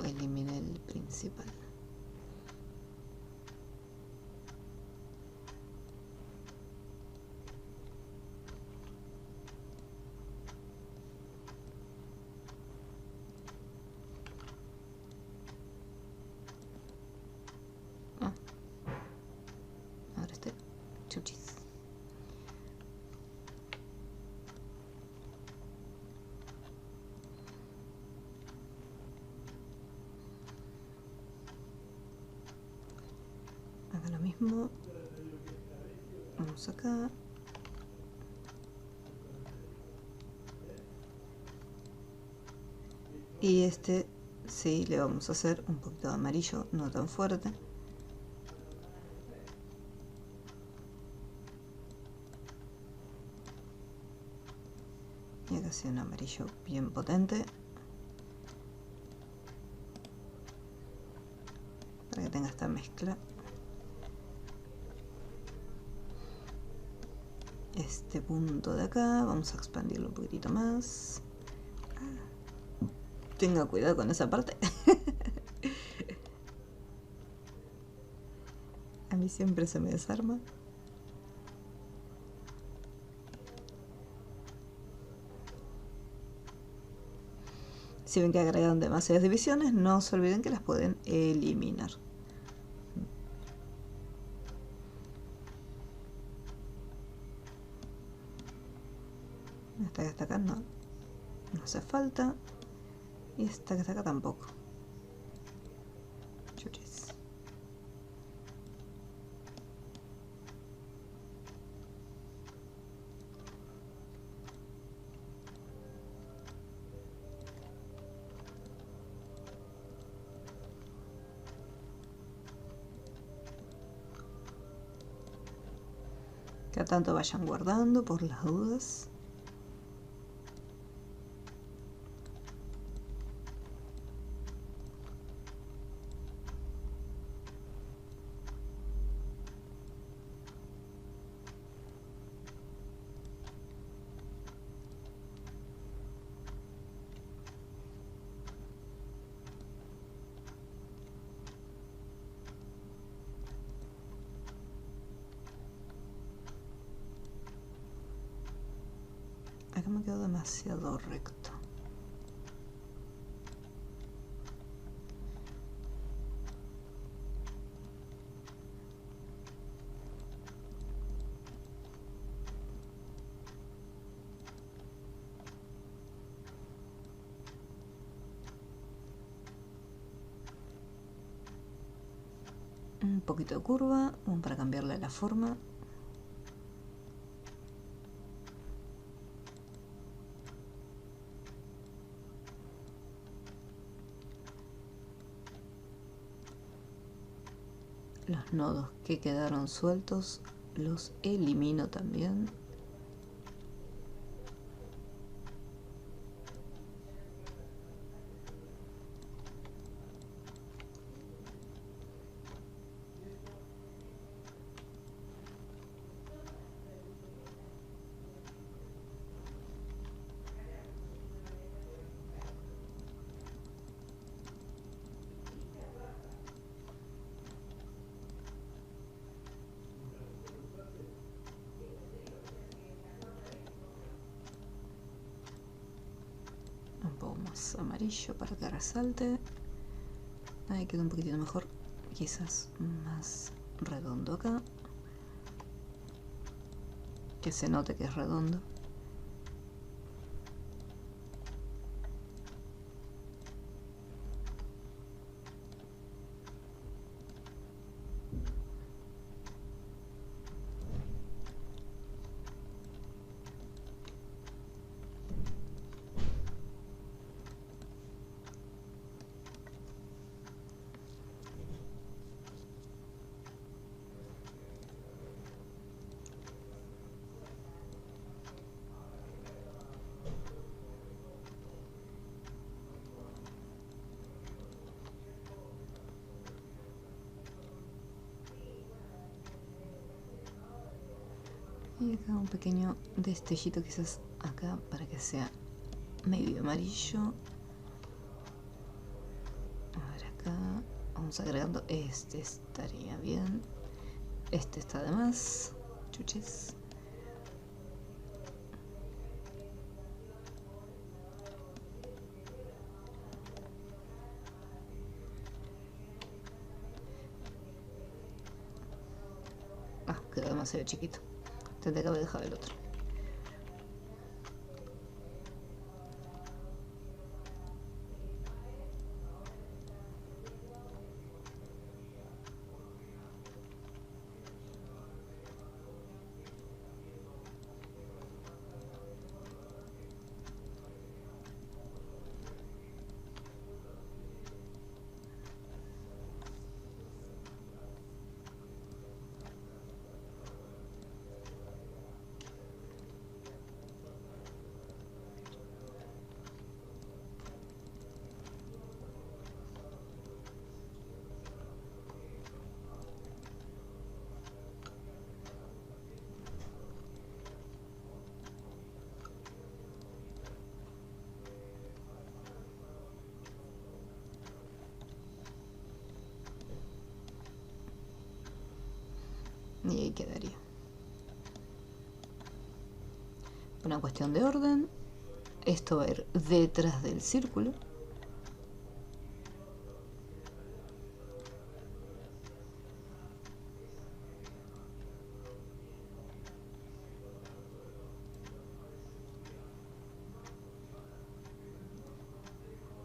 eliminé el principal. Ahora chuchis. Haga lo mismo. Vamos acá. Y sí, le vamos a hacer un poquito de amarillo, no tan fuerte. Y acá sí un amarillo bien potente, para que tenga esta mezcla. Este punto de acá, vamos a expandirlo un poquitito más. Tenga cuidado con esa parte. A mí siempre se me desarma. Si ven que agregaron demasiadas divisiones, no se olviden que las pueden eliminar. Esta que está acá no hace falta. Y esta que está acá tampoco. Chuchis. Que a tanto vayan guardando por las dudas. Acá me quedó demasiado recto. Un poquito de curva, para cambiarle la forma. Los nodos que quedaron sueltos los elimino también. Un poco más amarillo para que resalte. Ahí queda un poquitito mejor. Quizás más redondo acá. Que se note que es redondo. Y acá un pequeño destellito quizás acá para que sea medio amarillo. A ver acá. Vamos agregando. Este estaría bien. Este está de más. Chuches. Ah, quedó demasiado chiquito. Tendré que haber dejado el otro. Y ahí quedaría. Una cuestión de orden. Esto va a ir detrás del círculo.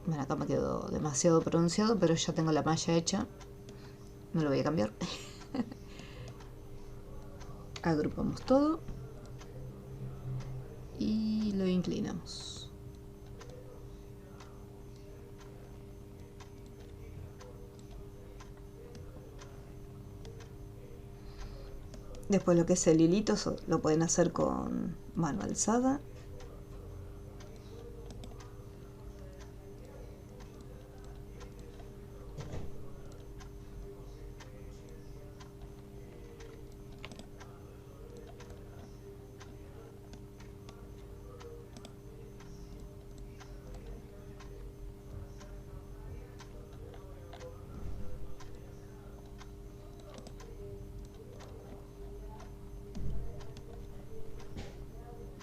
Bueno, acá me quedó demasiado pronunciado, pero ya tengo la malla hecha. No lo voy a cambiar. Agrupamos todo y lo inclinamos. Después lo que es el hilito lo pueden hacer con mano alzada.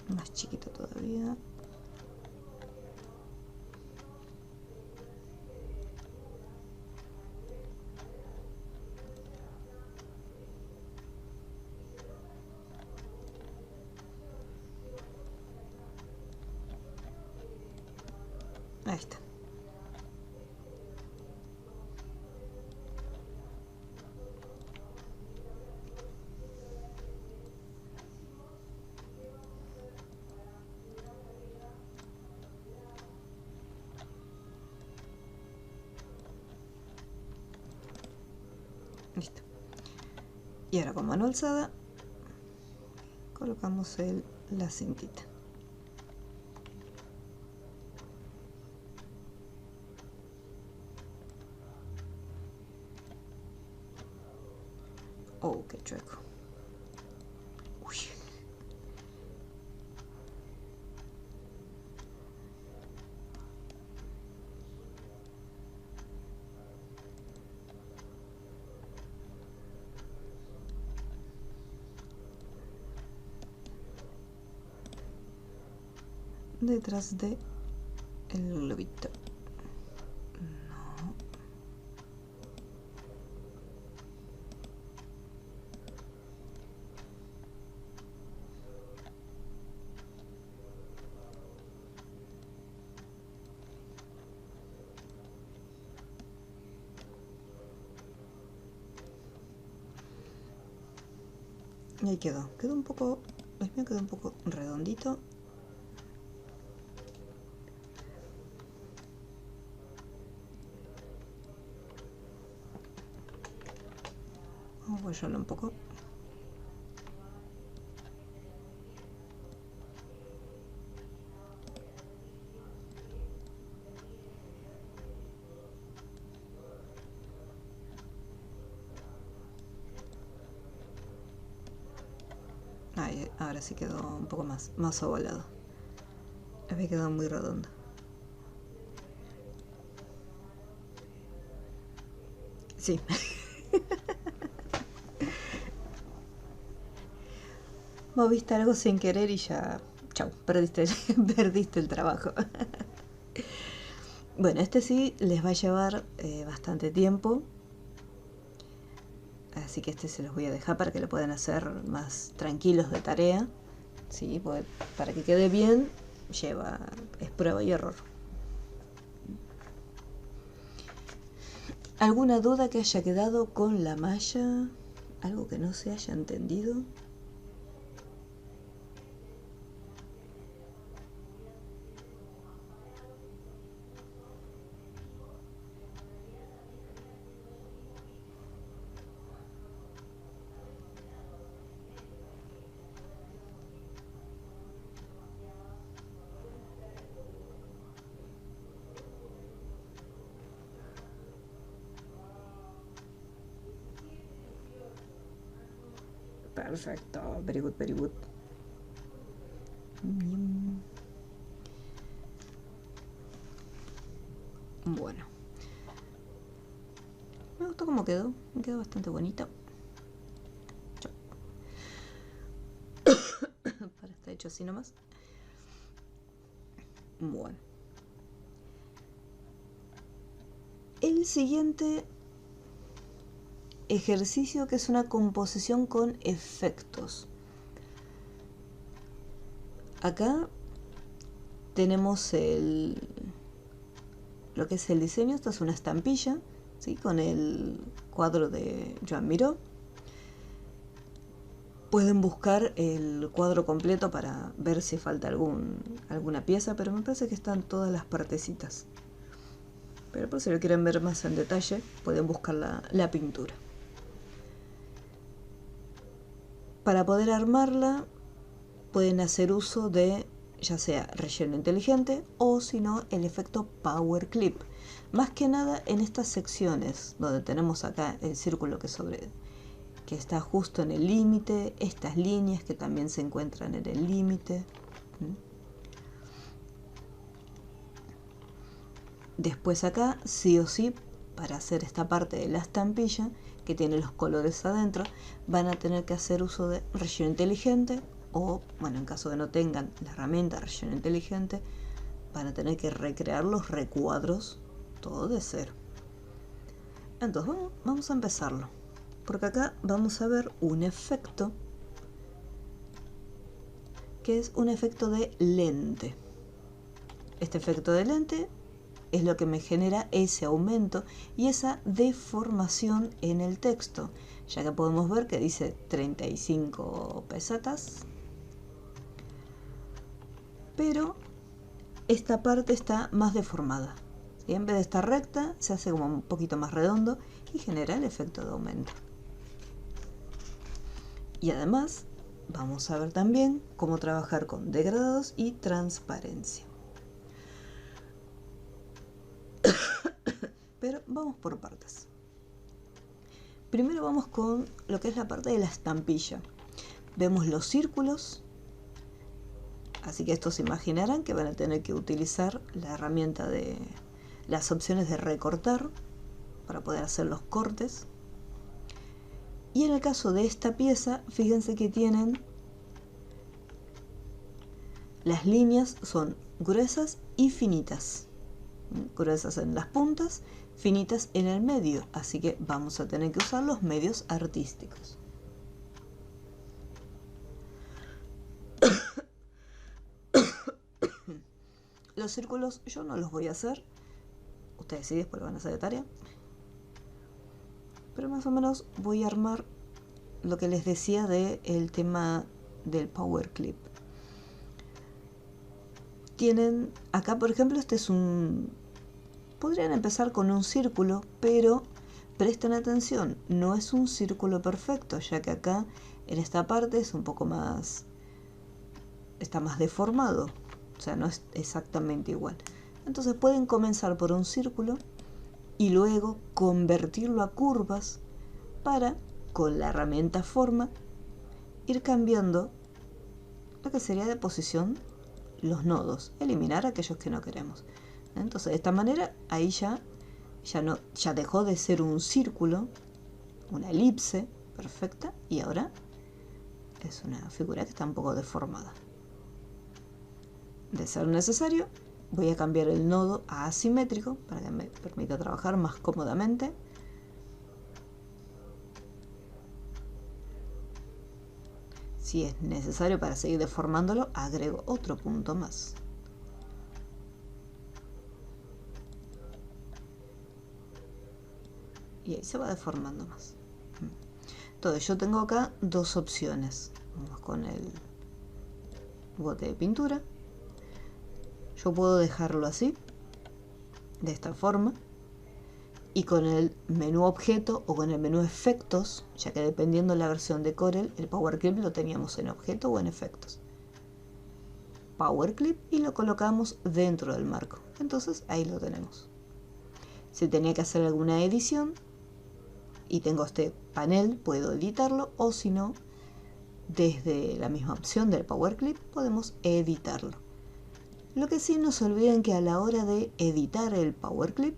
Más chiquito todavía. Ahí está. Listo. Y ahora con mano alzada colocamos la cintita. Oh, qué chueco. Uy. Detrás de el globito. No. Y ahí quedó. Quedó un poco, el mío quedó un poco redondito. Vamos a apoyarlo un poco. Ahí, ahora sí quedó un poco más ovalado. Había quedado muy redondo. Sí. Moviste algo sin querer y ya... Chau, perdiste el trabajo. Bueno, este sí les va a llevar bastante tiempo. Así que este se los voy a dejar para que lo puedan hacer más tranquilos de tarea. Sí, pues para que quede bien, es prueba y error. ¿Alguna duda que haya quedado con la malla? ¿Algo que no se haya entendido? Perfecto, very good, very good. Bien. Bueno, me gustó cómo quedó, me quedó bastante bonito. Para estar hecho así nomás. Bueno, el siguiente ejercicio, que es una composición con efectos. Acá tenemos lo que es el diseño. Esta es una estampilla, ¿sí? Con el cuadro de Joan Miró. Pueden buscar el cuadro completo para ver si falta alguna pieza, pero me parece que están todas las partecitas. Pero por si lo quieren ver más en detalle, pueden buscar la pintura. Para poder armarla pueden hacer uso de ya sea relleno inteligente o si no el efecto Power Clip. Más que nada en estas secciones donde tenemos acá el círculo que está justo en el límite, estas líneas que también se encuentran en el límite. Después acá, sí o sí, para hacer esta parte de la estampilla que tiene los colores adentro, van a tener que hacer uso de relleno inteligente o, bueno, en caso de no tengan la herramienta relleno inteligente, van a tener que recrear los recuadros todo de cero. Entonces, vamos a empezarlo. Porque acá vamos a ver un efecto que es un efecto de lente. Este efecto de lente es lo que me genera ese aumento y esa deformación en el texto, ya que podemos ver que dice 35 pesetas, pero esta parte está más deformada. ¿Sí? En vez de estar recta, se hace como un poquito más redondo y genera el efecto de aumento. Y además, vamos a ver también cómo trabajar con degradados y transparencia. Pero vamos por partes. Primero vamos con lo que es la parte de la estampilla. Vemos los círculos, así que estos se imaginarán que van a tener que utilizar la herramienta de las opciones de recortar para poder hacer los cortes. Y en el caso de esta pieza, fíjense que tienen las líneas son gruesas y finitas. Gruesas en las puntas, finitas en el medio, así que vamos a tener que usar los medios artísticos. Los círculos yo no los voy a hacer, ustedes sí después lo van a hacer de tarea, pero más o menos voy a armar lo que les decía del tema del Power Clip. Tienen acá, por ejemplo, este es podrían empezar con un círculo, pero presten atención, no es un círculo perfecto, ya que acá en esta parte es un poco más, está más deformado, o sea, no es exactamente igual. Entonces pueden comenzar por un círculo y luego convertirlo a curvas para, con la herramienta forma, ir cambiando lo que sería de posición los nodos, eliminar aquellos que no queremos. Entonces de esta manera ahí ya dejó de ser un círculo, una elipse perfecta, y ahora es una figura que está un poco deformada. De ser necesario, voy a cambiar el nodo a asimétrico para que me permita trabajar más cómodamente. Si es necesario para seguir deformándolo, agrego otro punto más. Y ahí se va deformando más. Entonces yo tengo acá dos opciones. Vamos con el bote de pintura. Yo puedo dejarlo así, de esta forma, y con el menú objeto o con el menú efectos, ya que dependiendo de la versión de Corel, el Power Clip lo teníamos en objeto o en efectos. Power Clip y lo colocamos dentro del marco. Entonces ahí lo tenemos. Si tenía que hacer alguna edición y tengo este panel, puedo editarlo, o si no, desde la misma opción del Power Clip podemos editarlo. Lo que sí, no se olviden que a la hora de editar el Power Clip,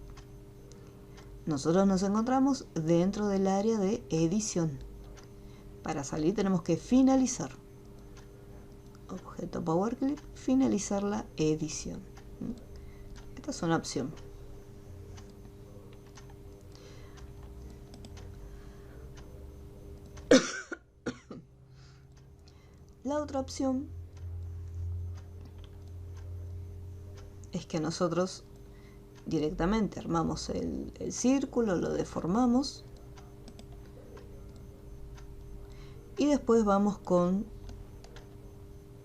nosotros nos encontramos dentro del área de edición. Para salir tenemos que finalizar. Objeto Power Clip, finalizar la edición. Esta es una opción. La otra opción es que nosotros directamente armamos el círculo, lo deformamos y después vamos con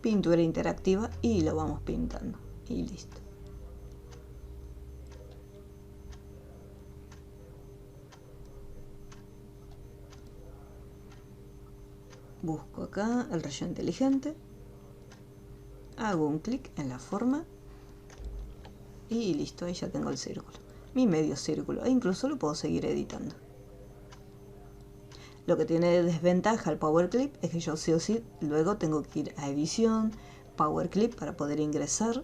pintura interactiva y lo vamos pintando y listo. busco acá el relleno inteligente, hago un clic en la forma y listo, ahí ya tengo el círculo, mi medio círculo, e incluso lo puedo seguir editando. Lo que tiene de desventaja el Power Clip es que yo sí o sí luego tengo que ir a edición, Power Clip para poder ingresar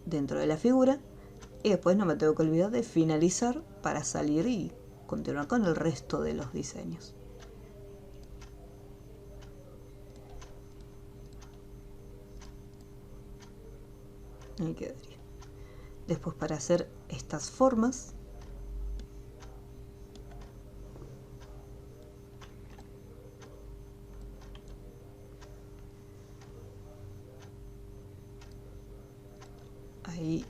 dentro de la figura, y después no me tengo que olvidar de finalizar para salir y continuar con el resto de los diseños. Ahí quedaría. Después, para hacer estas formas, ahí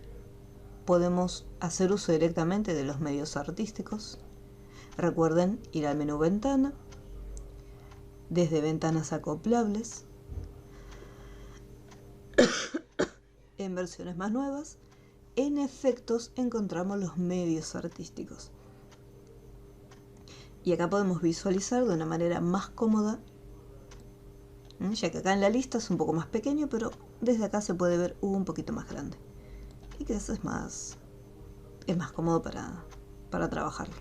podemos hacer uso directamente de los medios artísticos. Recuerden ir al menú Ventana, desde Ventanas acoplables, en versiones más nuevas, en efectos encontramos los medios artísticos. Y acá podemos visualizar de una manera más cómoda, ya que acá en la lista es un poco más pequeño, pero desde acá se puede ver un poquito más grande. Y que eso es más cómodo para trabajarlo.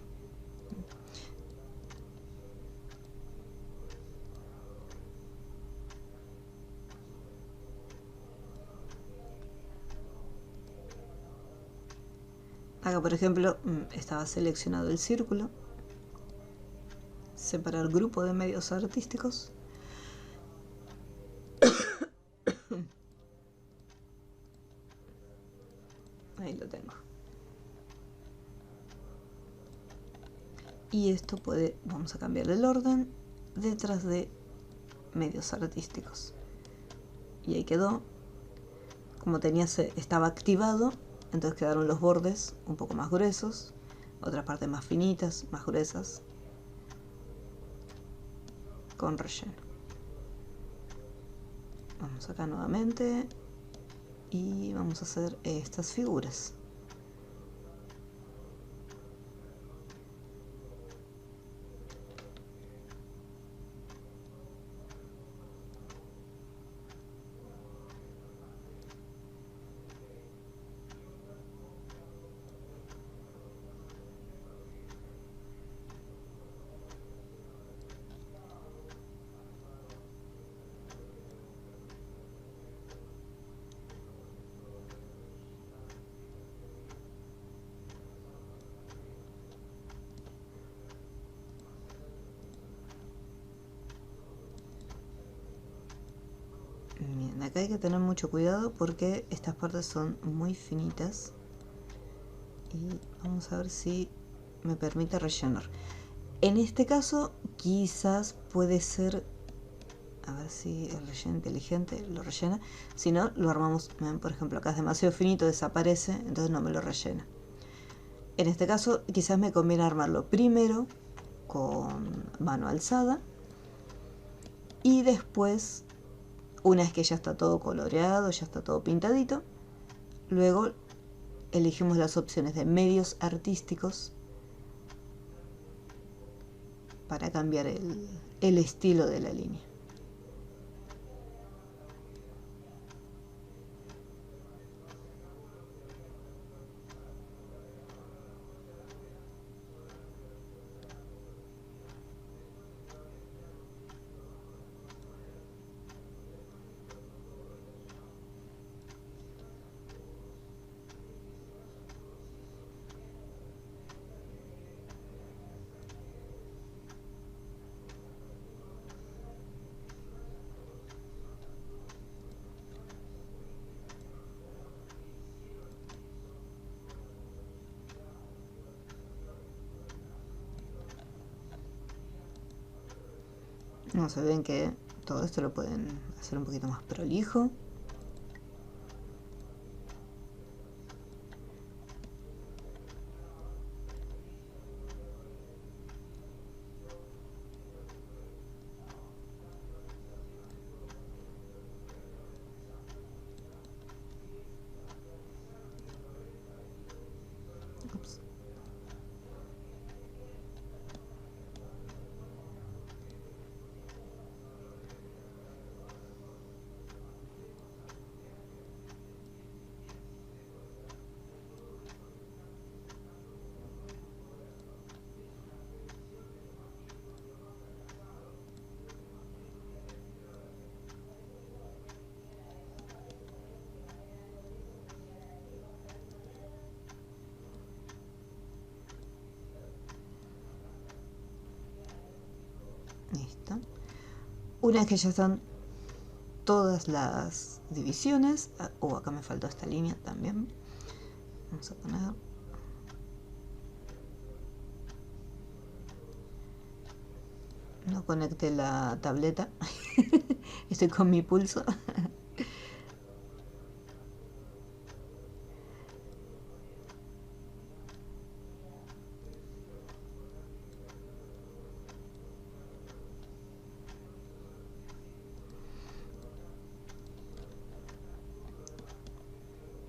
Acá, por ejemplo, estaba seleccionado el círculo, separar grupo de medios artísticos. Ahí lo tengo. Y esto vamos a cambiar el orden detrás de medios artísticos. Y ahí quedó. Como estaba activado, entonces quedaron los bordes un poco más gruesos, otras partes más finitas, más gruesas, con relleno. Vamos acá nuevamente y vamos a hacer estas figuras. Bien, acá hay que tener mucho cuidado porque estas partes son muy finitas. Y vamos a ver si me permite rellenar. En este caso, quizás puede ser... A ver si el relleno inteligente lo rellena. Si no, lo armamos. Por ejemplo, acá es demasiado finito, desaparece, entonces no me lo rellena. En este caso, quizás me conviene armarlo primero con mano alzada. Y después, una vez que ya está todo coloreado, ya está todo pintadito, luego elegimos las opciones de medios artísticos para cambiar el estilo de la línea. No se ven que todo esto lo pueden hacer un poquito más prolijo. Ups. Una vez que ya están todas las divisiones, acá me faltó esta línea también, vamos a poner, no conecté la tableta, estoy con mi pulso.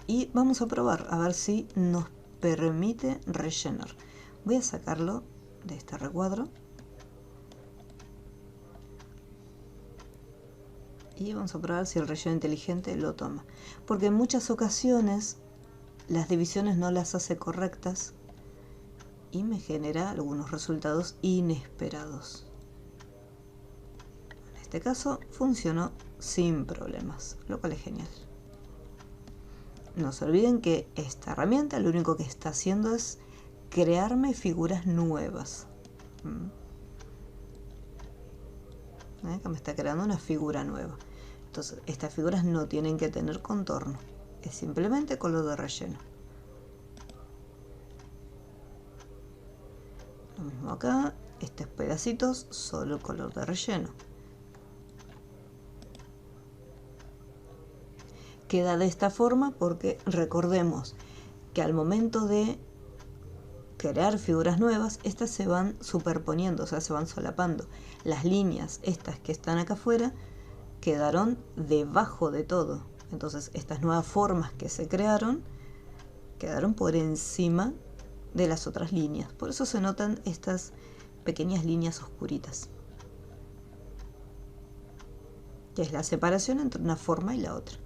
Y vamos a probar a ver si nos permite rellenar. Voy a sacarlo de este recuadro y vamos a probar si el relleno inteligente lo toma, porque en muchas ocasiones las divisiones no las hace correctas y me genera algunos resultados inesperados. En este caso funcionó sin problemas, lo cual es genial. No se olviden que esta herramienta lo único que está haciendo es crearme figuras nuevas. Que me está creando una figura nueva. Entonces, estas figuras no tienen que tener contorno. Es simplemente color de relleno. Lo mismo acá. Estos pedacitos, solo color de relleno. Queda de esta forma porque recordemos que al momento de crear figuras nuevas, estas se van superponiendo, o sea, se van solapando. Las líneas, estas que están acá afuera, quedaron debajo de todo. Entonces, estas nuevas formas que se crearon, quedaron por encima de las otras líneas. Por eso se notan estas pequeñas líneas oscuritas, que es la separación entre una forma y la otra.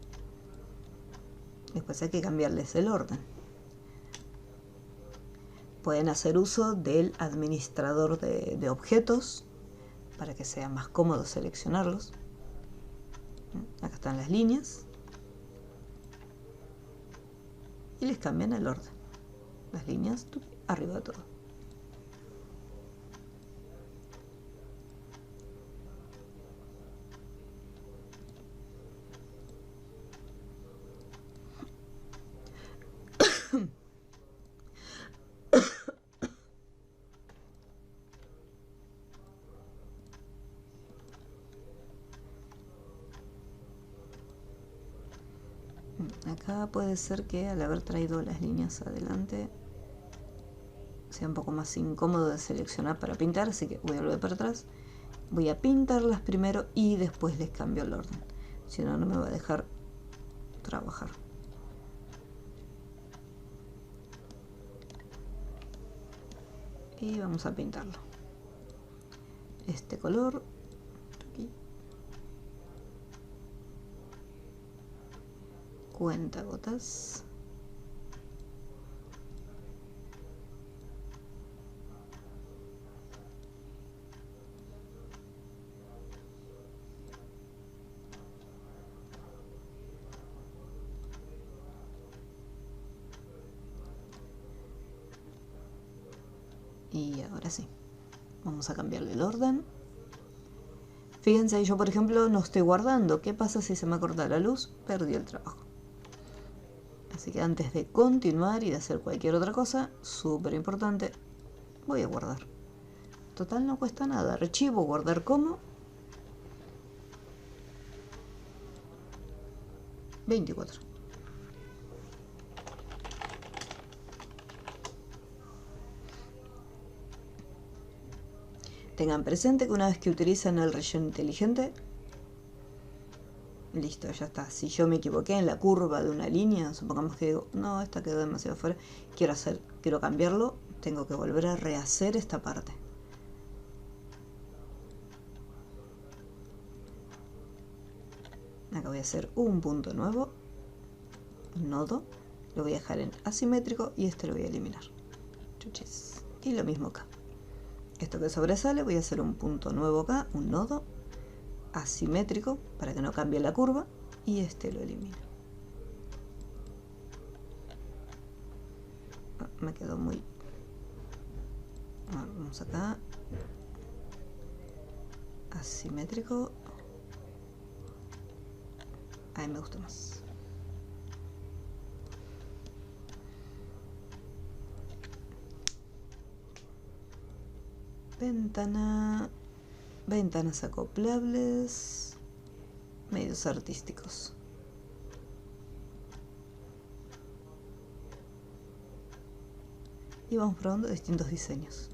Después hay que cambiarles el orden. Pueden hacer uso del administrador de objetos para que sea más cómodo seleccionarlos. Acá están las líneas. Y les cambian el orden. Las líneas arriba de todo. Acá puede ser que al haber traído las líneas adelante sea un poco más incómodo de seleccionar para pintar, así que voy a volver para atrás. Voy a pintarlas primero y después les cambio el orden. Si no, no me va a dejar trabajar. Y vamos a pintarlo. Este color. Aquí. Cuentagotas. Y ahora sí, vamos a cambiarle el orden. Fíjense, yo por ejemplo no estoy guardando. ¿Qué pasa si se me corta la luz? Perdí el trabajo. Así que antes de continuar y de hacer cualquier otra cosa, súper importante, voy a guardar. Total, no cuesta nada. Archivo, guardar como. 24. Tengan presente que una vez que utilizan el relleno inteligente, listo, ya está. Si yo me equivoqué en la curva de una línea, supongamos que digo, no, esta quedó demasiado fuera, quiero cambiarlo, tengo que volver a rehacer esta parte. Acá voy a hacer un punto nuevo, un nodo, lo voy a dejar en asimétrico y este lo voy a eliminar. Chuchis. Y lo mismo acá. Esto que sobresale, voy a hacer un punto nuevo acá, un nodo asimétrico para que no cambie la curva y este lo elimino. Me quedó muy... Vamos acá, asimétrico, Ahí me gusta más. Ventana. Ventanas acoplables. Medios artísticos. Y vamos probando distintos diseños.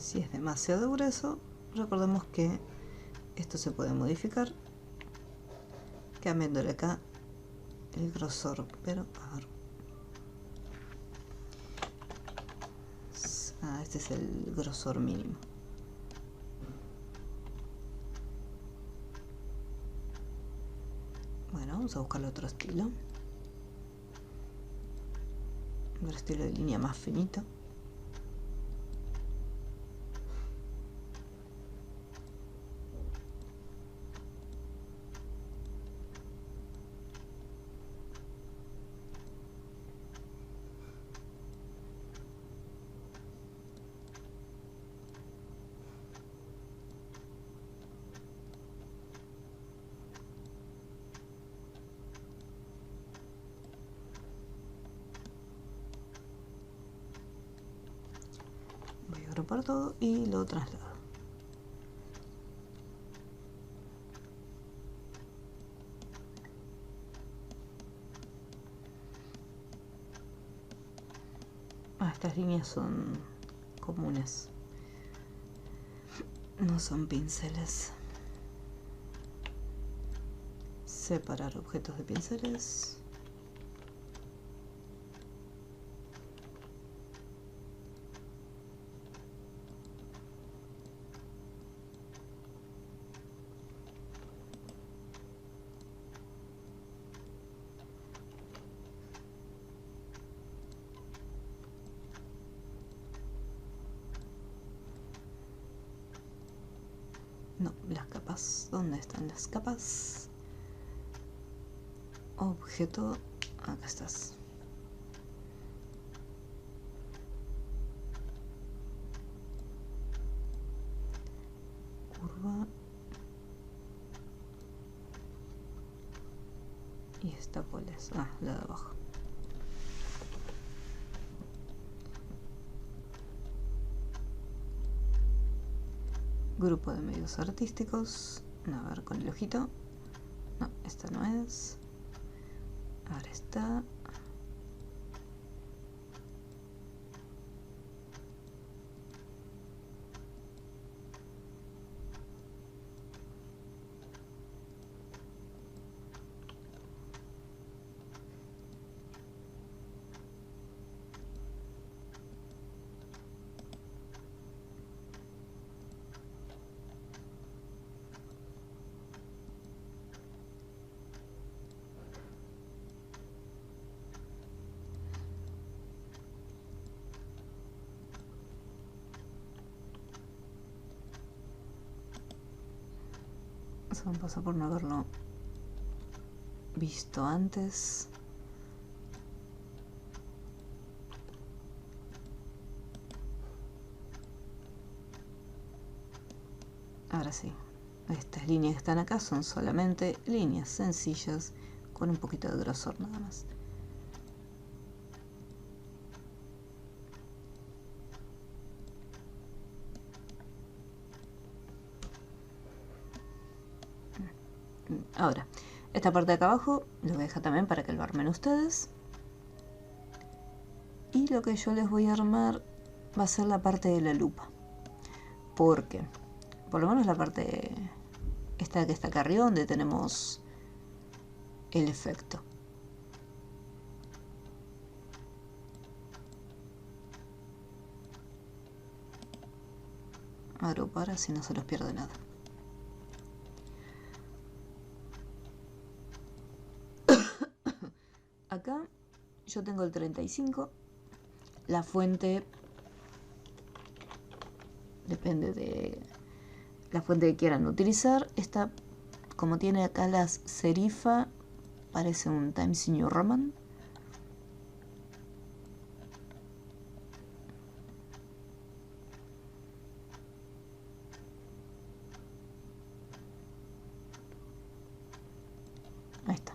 Si es demasiado grueso, recordemos que esto se puede modificar cambiándole acá el grosor, pero a ver. Este es el grosor mínimo. Bueno, vamos a buscar otro estilo. Otro estilo de línea más finito. Voy a agrupar todo y lo traslado. Estas líneas son comunes, no son pinceles. Separar objetos de pinceles. No, las capas. ¿Dónde están las capas? Objeto. Acá estás. Curva. Y esta cuál es. Ah, la de abajo. Grupo de medios artísticos. A ver, con el ojito. No, esta no es. Ahora está. Eso me pasa por no haberlo visto antes. Ahora sí, estas líneas que están acá son solamente líneas sencillas con un poquito de grosor nada más. Ahora, esta parte de acá abajo lo voy a dejar también para que lo armen ustedes. Y lo que yo les voy a armar va a ser la parte de la lupa. Porque, por lo menos la parte esta que está acá arriba, donde tenemos el efecto. agrupar así no se nos pierde nada. Acá yo tengo el 35. La fuente depende de la fuente que quieran utilizar. Esta, como tiene acá las serifa, parece un Times New Roman. Ahí está.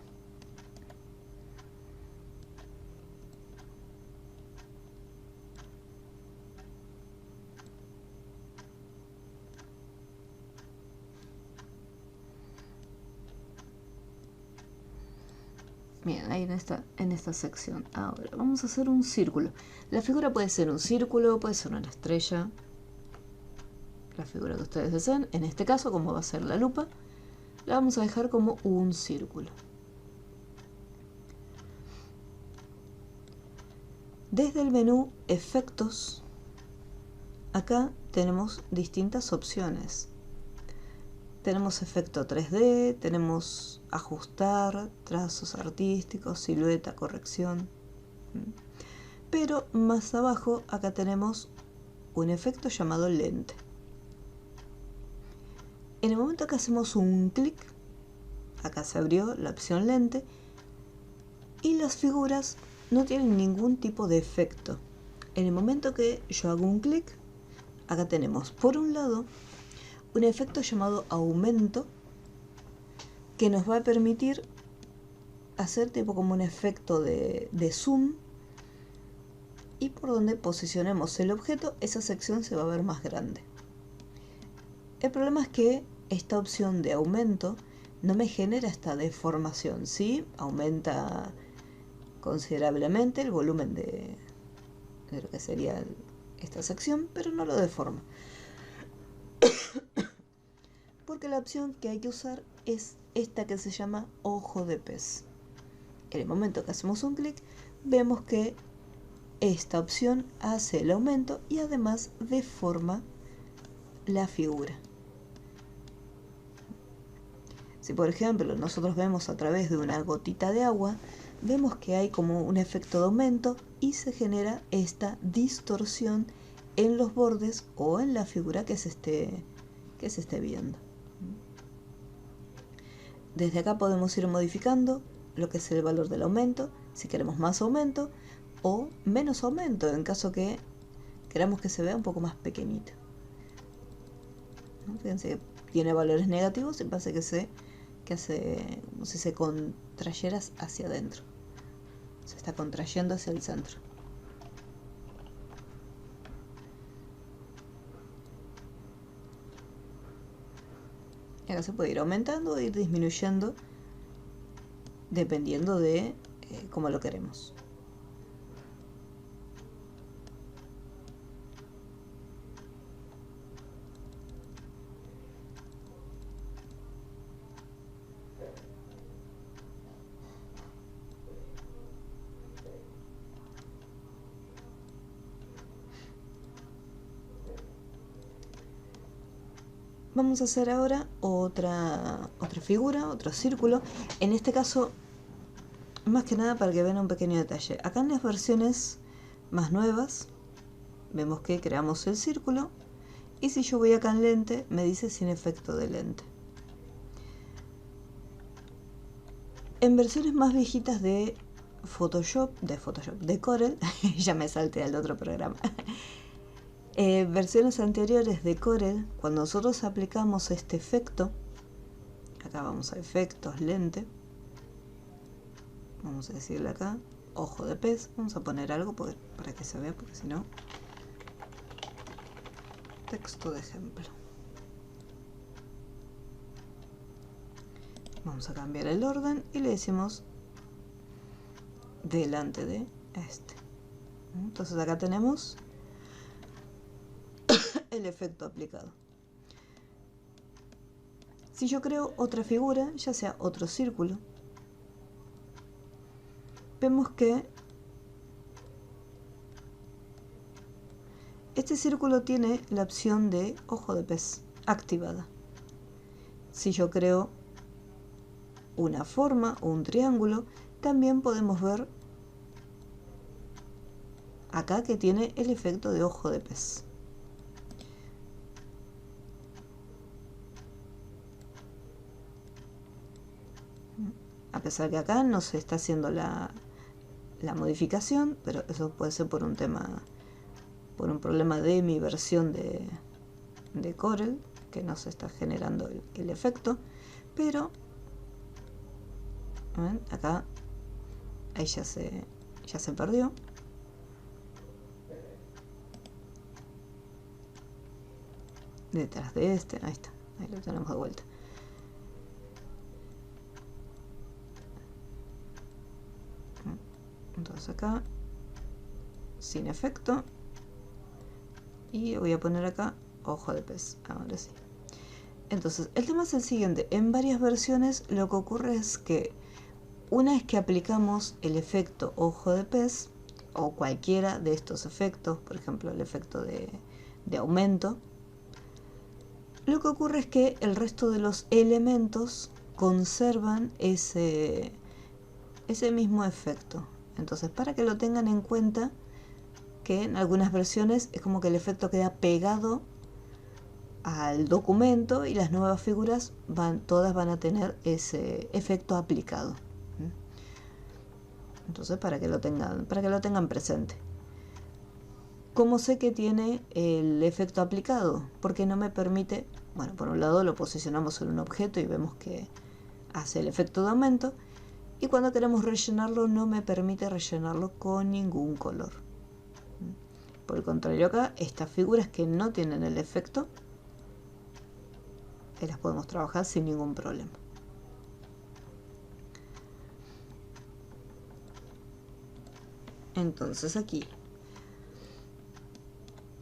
Bien, ahí en esta sección. Ahora vamos a hacer un círculo. La figura puede ser un círculo, puede ser una estrella. La figura que ustedes deseen. En este caso, como va a ser la lupa, la vamos a dejar como un círculo. Desde el menú Efectos, acá tenemos distintas opciones. Tenemos efecto 3D, tenemos ajustar, trazos artísticos, silueta, corrección. Pero más abajo acá tenemos un efecto llamado lente. En el momento que hacemos un clic, acá se abrió la opción lente y las figuras no tienen ningún tipo de efecto. En el momento que yo hago un clic, acá tenemos por un lado un efecto llamado aumento que nos va a permitir hacer tipo como un efecto de zoom, y por donde posicionemos el objeto esa sección se va a ver más grande. El problema es que esta opción de aumento no me genera esta deformación, ¿sí? Aumenta considerablemente el volumen de lo que sería esta sección, pero no lo deforma. Porque la opción que hay que usar es esta que se llama ojo de pez. En el momento que hacemos un clic, vemos que esta opción hace el aumento y además deforma la figura. Si por ejemplo nosotros vemos a través de una gotita de agua, vemos que hay como un efecto de aumento y se genera esta distorsión en los bordes o en la figura que se esté viendo. Desde acá podemos ir modificando lo que es el valor del aumento, si queremos más aumento o menos aumento en caso que queramos que se vea un poco más pequeñito. Fíjense que tiene valores negativos y parece que hace como si se contrayera hacia adentro. Se está contrayendo hacia el centro. Y acá se puede ir aumentando e ir disminuyendo dependiendo de cómo lo queremos. Vamos a hacer ahora otra figura, otro círculo. En este caso, más que nada para que vean un pequeño detalle. Acá en las versiones más nuevas, vemos que creamos el círculo. Y si yo voy acá en lente, me dice sin efecto de lente. En versiones más viejitas de Corel, ya me salté al otro programa. Versiones anteriores de Corel, cuando nosotros aplicamos este efecto, acá vamos a efectos, lente, vamos a decirle acá, ojo de pez, vamos a poner algo para que se vea, porque si no, texto de ejemplo. Vamos a cambiar el orden y le decimos delante de este. Entonces acá tenemos el efecto aplicado. Si yo creo otra figura, ya sea otro círculo, vemos que Este círculo tiene la opción de ojo de pez activada. Si yo creo una forma o un triángulo, también podemos ver acá que tiene el efecto de ojo de pez. A pesar que acá no se está haciendo la modificación, pero eso puede ser por un problema de mi versión de Corel, que no se está generando el efecto, pero ¿ven? Acá ahí ya se perdió. Detrás de este, ahí está, ahí lo tenemos de vuelta. Entonces acá sin efecto, y voy a poner acá ojo de pez, ahora sí. Entonces el tema es el siguiente: en varias versiones lo que ocurre es que una vez que aplicamos el efecto ojo de pez o cualquiera de estos efectos, por ejemplo el efecto de aumento, lo que ocurre es que el resto de los elementos conservan ese mismo efecto. Entonces, para que lo tengan en cuenta, que en algunas versiones es como que el efecto queda pegado al documento y las nuevas figuras todas van a tener ese efecto aplicado. Entonces, para que lo tengan presente. ¿Cómo sé que tiene el efecto aplicado? Porque no me permite, bueno, por un lado lo posicionamos en un objeto y vemos que hace el efecto de aumento, y cuando queremos rellenarlo no me permite rellenarlo con ningún color. Por el contrario, acá estas figuras que no tienen el efecto las podemos trabajar sin ningún problema. Entonces aquí,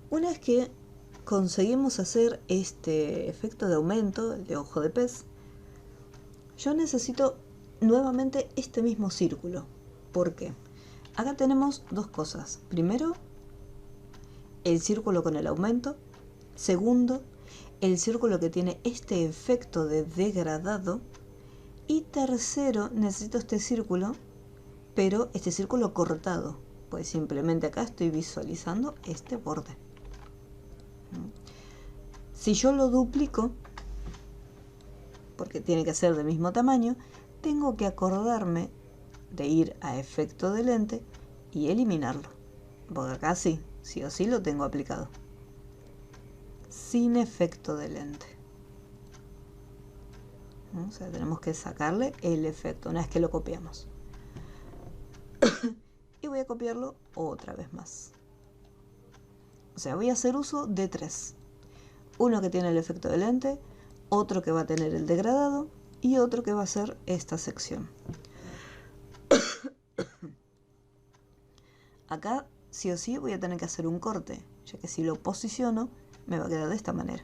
una vez que conseguimos hacer este efecto de aumento, el de ojo de pez, yo necesito nuevamente este mismo círculo. ¿Por qué? Acá tenemos dos cosas. Primero, el círculo con el aumento. Segundo, el círculo que tiene este efecto de degradado. Y tercero, necesito este círculo, pero este círculo cortado, pues simplemente acá estoy visualizando este borde. Si yo lo duplico, porque tiene que ser del mismo tamaño, tengo que acordarme de ir a efecto de lente y eliminarlo, porque acá sí o sí lo tengo aplicado sin efecto de lente. O sea, tenemos que sacarle el efecto una vez que lo copiamos. Y voy a copiarlo otra vez más. O sea, voy a hacer uso de tres. Uno que tiene el efecto de lente, otro que va a tener el degradado y otro que va a ser esta sección. Acá sí o sí voy a tener que hacer un corte, ya que si lo posiciono me va a quedar de esta manera.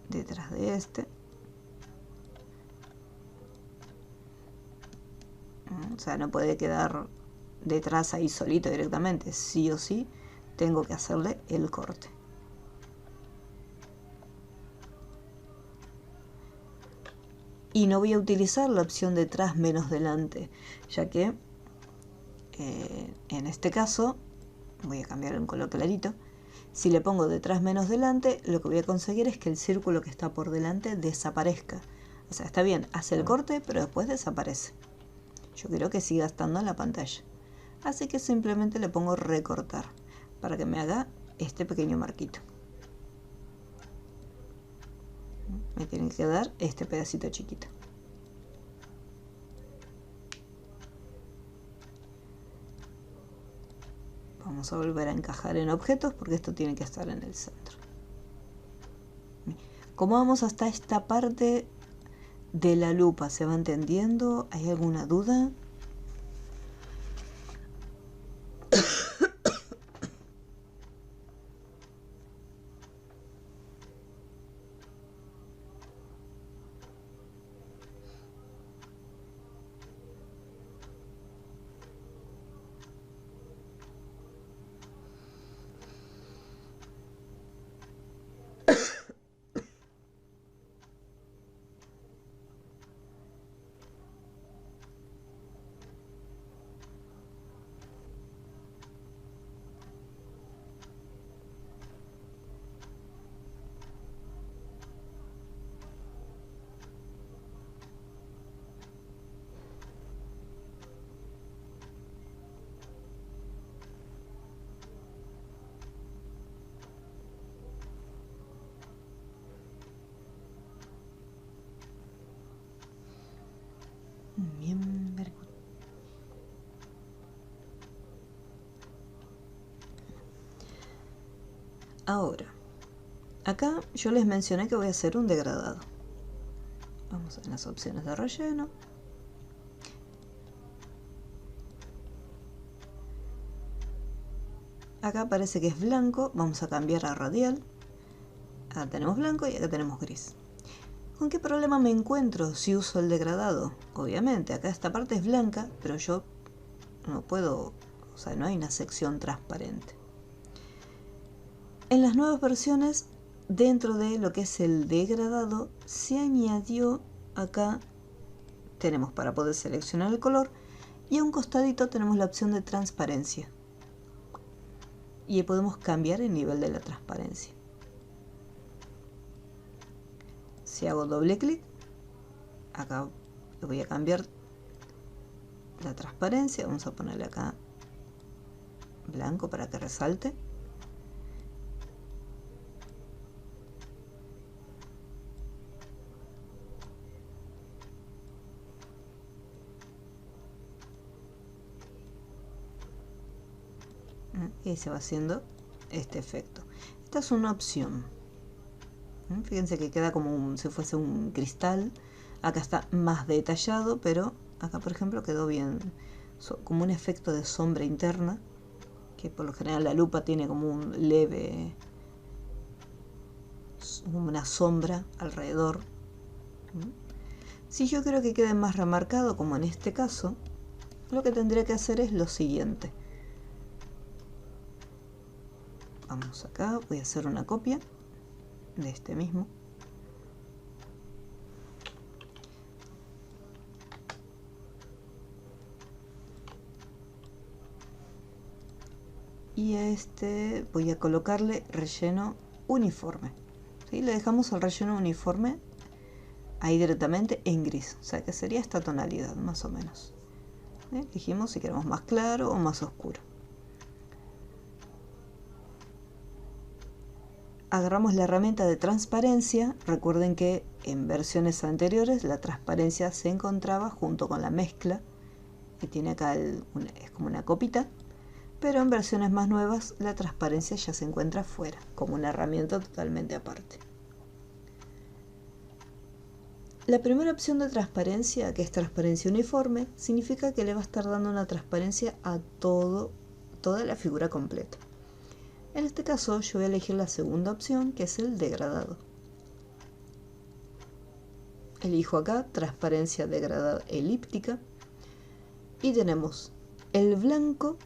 Detrás de este. O sea, no puede quedar detrás ahí solito directamente. Sí o sí tengo que hacerle el corte. Y no voy a utilizar la opción detrás menos delante, ya que en este caso, voy a cambiar un color clarito, si le pongo detrás menos delante, lo que voy a conseguir es que el círculo que está por delante desaparezca. O sea, está bien, hace el corte, pero después desaparece. Yo quiero que siga estando en la pantalla. Así que simplemente le pongo recortar, para que me haga este pequeño marquito. Me tiene que quedar este pedacito chiquito. Vamos a volver a encajar en objetos porque esto tiene que estar en el centro. ¿Cómo vamos hasta esta parte de la lupa? ¿Se va entendiendo? ¿Hay alguna duda? Ahora, acá yo les mencioné que voy a hacer un degradado. Vamos a las opciones de relleno. Acá parece que es blanco, vamos a cambiar a radial. Acá tenemos blanco y acá tenemos gris. ¿Con qué problema me encuentro si uso el degradado? Obviamente, acá esta parte es blanca, pero yo no puedo, o sea, no hay una sección transparente. En las nuevas versiones, dentro de lo que es el degradado, se añadió acá, tenemos para poder seleccionar el color, y a un costadito tenemos la opción de transparencia. Y podemos cambiar el nivel de la transparencia. Si hago doble clic, acá le voy a cambiar la transparencia, vamos a ponerle acá blanco para que resalte. Y se va haciendo este efecto. Esta es una opción. Fíjense que queda como si fuese un cristal. Acá está más detallado, pero acá por ejemplo quedó bien, como un efecto de sombra interna, que por lo general la lupa tiene como un leve, una sombra alrededor. Si yo quiero que quede más remarcado, como en este caso, lo que tendría que hacer es lo siguiente. Vamos acá, voy a hacer una copia de este mismo. Y a este voy a colocarle relleno uniforme. ¿Sí? Le dejamos el relleno uniforme ahí directamente en gris. O sea que sería esta tonalidad más o menos. Elegimos si queremos más claro o más oscuro. Agarramos la herramienta de transparencia. Recuerden que en versiones anteriores la transparencia se encontraba junto con la mezcla, que tiene acá es como una copita, pero en versiones más nuevas la transparencia ya se encuentra fuera, como una herramienta totalmente aparte. La primera opción de transparencia, que es transparencia uniforme, significa que le va a estar dando una transparencia a toda la figura completa. En este caso yo voy a elegir la segunda opción, que es el degradado. Elijo acá transparencia degradada elíptica y tenemos el blanco,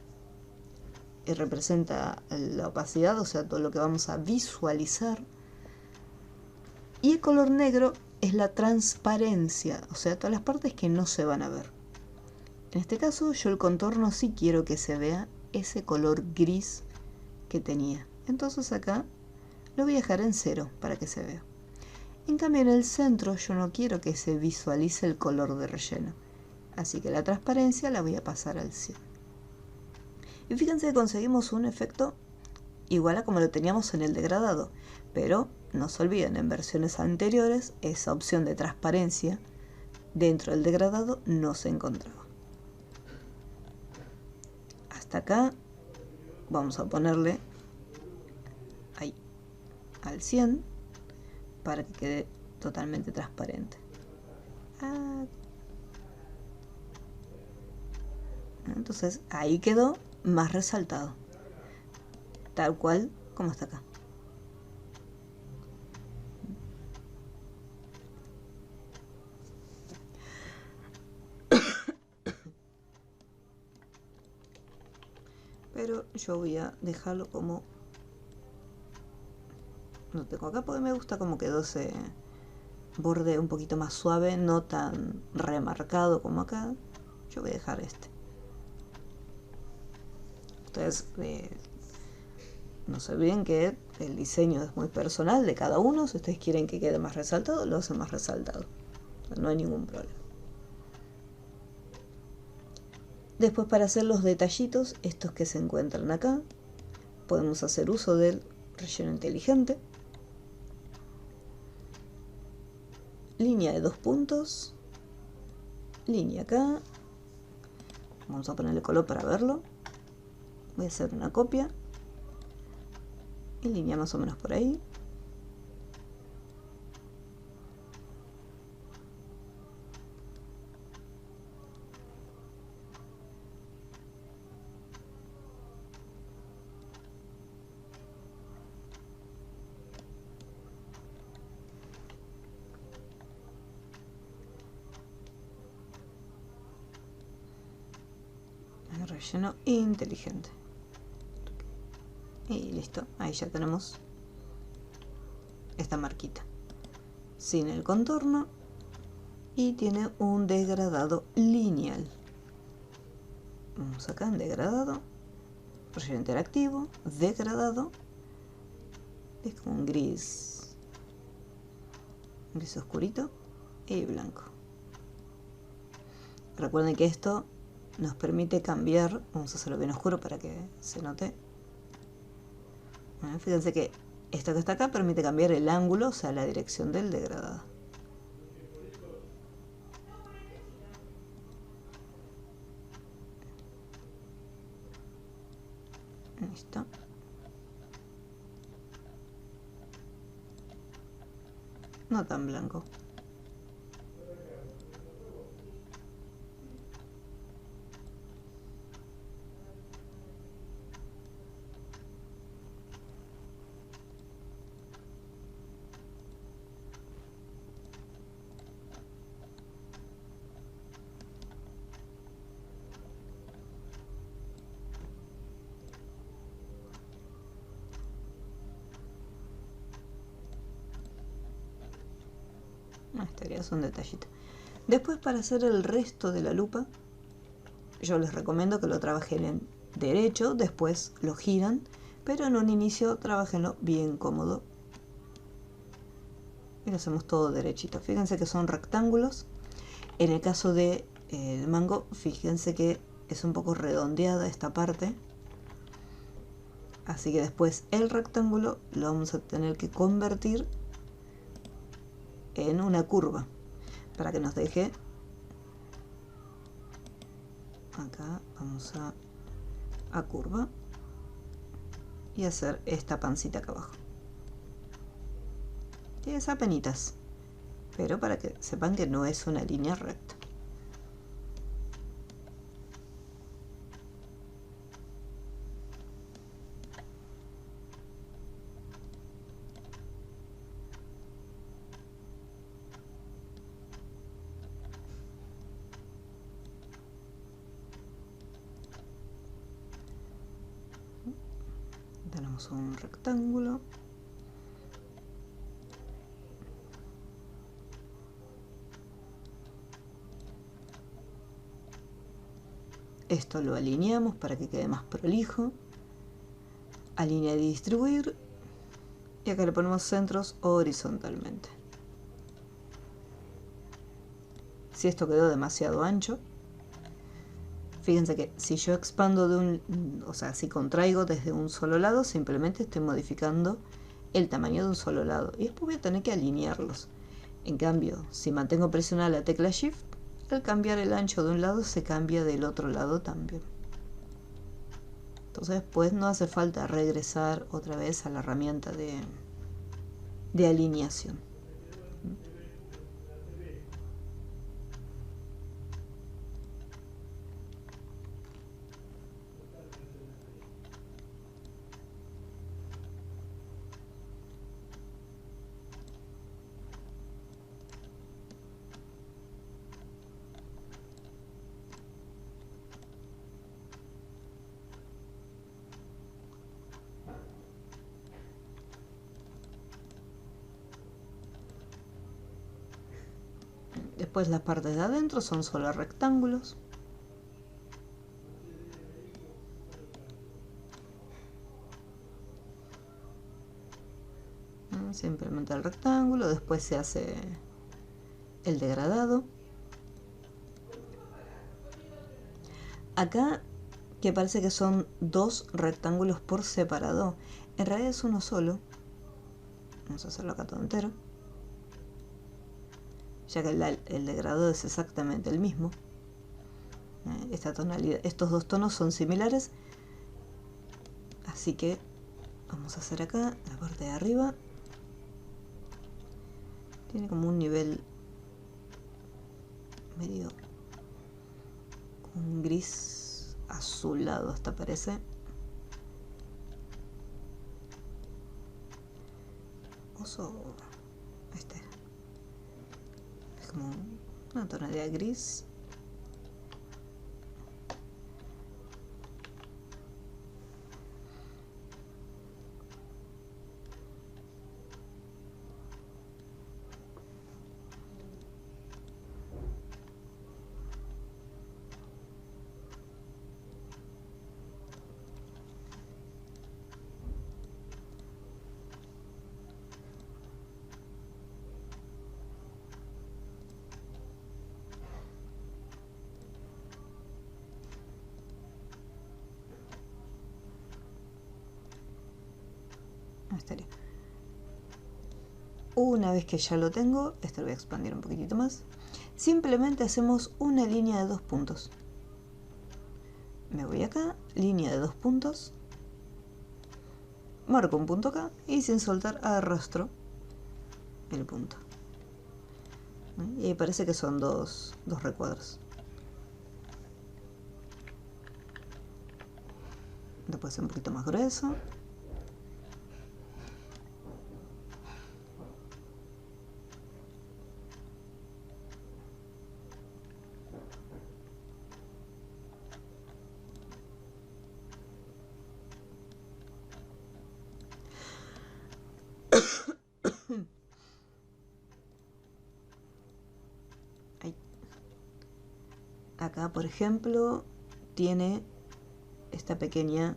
que representa la opacidad, o sea, todo lo que vamos a visualizar, y el color negro es la transparencia, o sea, todas las partes que no se van a ver. En este caso yo el contorno sí quiero que se vea ese color gris que tenía, entonces acá lo voy a dejar en 0 para que se vea. En cambio en el centro yo no quiero que se visualice el color de relleno, así que la transparencia la voy a pasar al 100. Y fíjense que conseguimos un efecto igual a como lo teníamos en el degradado, pero no se olviden, en versiones anteriores esa opción de transparencia dentro del degradado no se encontraba. Hasta acá vamos a ponerle ahí al 100 para que quede totalmente transparente. Entonces ahí quedó más resaltado, tal cual como está acá. Pero yo voy a dejarlo como lo tengo acá porque me gusta como quedó ese borde un poquito más suave, no tan remarcado como acá. Yo voy a dejar este. Ustedes no se olviden que el diseño es muy personal de cada uno. Si ustedes quieren que quede más resaltado, lo hacen más resaltado. O sea, no hay ningún problema. Después, para hacer los detallitos, estos que se encuentran acá, podemos hacer uso del relleno inteligente. Línea de 2 puntos. Línea acá. Vamos a ponerle color para verlo. Voy a hacer una copia. y línea más o menos por ahí. Relleno inteligente. Y listo, ahí ya tenemos esta marquita sin el contorno y tiene un degradado lineal. Vamos acá en degradado, relleno interactivo, degradado, es como un gris oscurito y blanco. Recuerden que esto nos permite cambiar, vamos a hacerlo bien oscuro para que se note. Bueno, fíjense que esto que está acá permite cambiar el ángulo, o sea, la dirección del degradado. Listo. No tan blanco. Estaría un detallito. Después, para hacer el resto de la lupa, yo les recomiendo que lo trabajen en derecho, después lo giran, pero en un inicio trabajenlo bien cómodo. Y lo hacemos todo derechito. Fíjense que son rectángulos. En el caso de el mango, fíjense que es un poco redondeada esta parte. Así que después el rectángulo lo vamos a tener que convertir en una curva para que nos deje. Acá vamos a curva y hacer esta pancita acá abajo. Y es apenitas, pero para que sepan que no es una línea recta. Tenemos un rectángulo. Esto lo alineamos para que quede más prolijo. Alinear y distribuir. Y acá le ponemos centros horizontalmente. Si esto quedó demasiado ancho, fíjense que si yo expando o sea, si contraigo desde un solo lado, simplemente estoy modificando el tamaño de un solo lado. Y después voy a tener que alinearlos. En cambio, si mantengo presionada la tecla Shift, al cambiar el ancho de un lado, se cambia del otro lado también. Entonces después no hace falta regresar otra vez a la herramienta de alineación. Después las partes de adentro son solo rectángulos. Simplemente el rectángulo, después se hace el degradado. Acá, que parece que son dos rectángulos por separado, en realidad es uno solo. Vamos a hacerlo acá todo entero, ya que el degradado es exactamente el mismo. Esta tonalidad, estos dos tonos son similares, así que Vamos a hacer acá la parte de arriba. Tiene como un nivel medio un gris azulado hasta parece. Oso. Este. Es como una tonalidad gris. Estaría. Una vez que ya lo tengo, esto lo voy a expandir un poquitito más. Simplemente hacemos una línea de 2 puntos. Me voy acá, línea de 2 puntos. Marco un punto acá y sin soltar arrastro el punto. Y ahí parece que son dos recuadros. Después un poquito más grueso. Ahí. Acá, por ejemplo, tiene esta pequeña,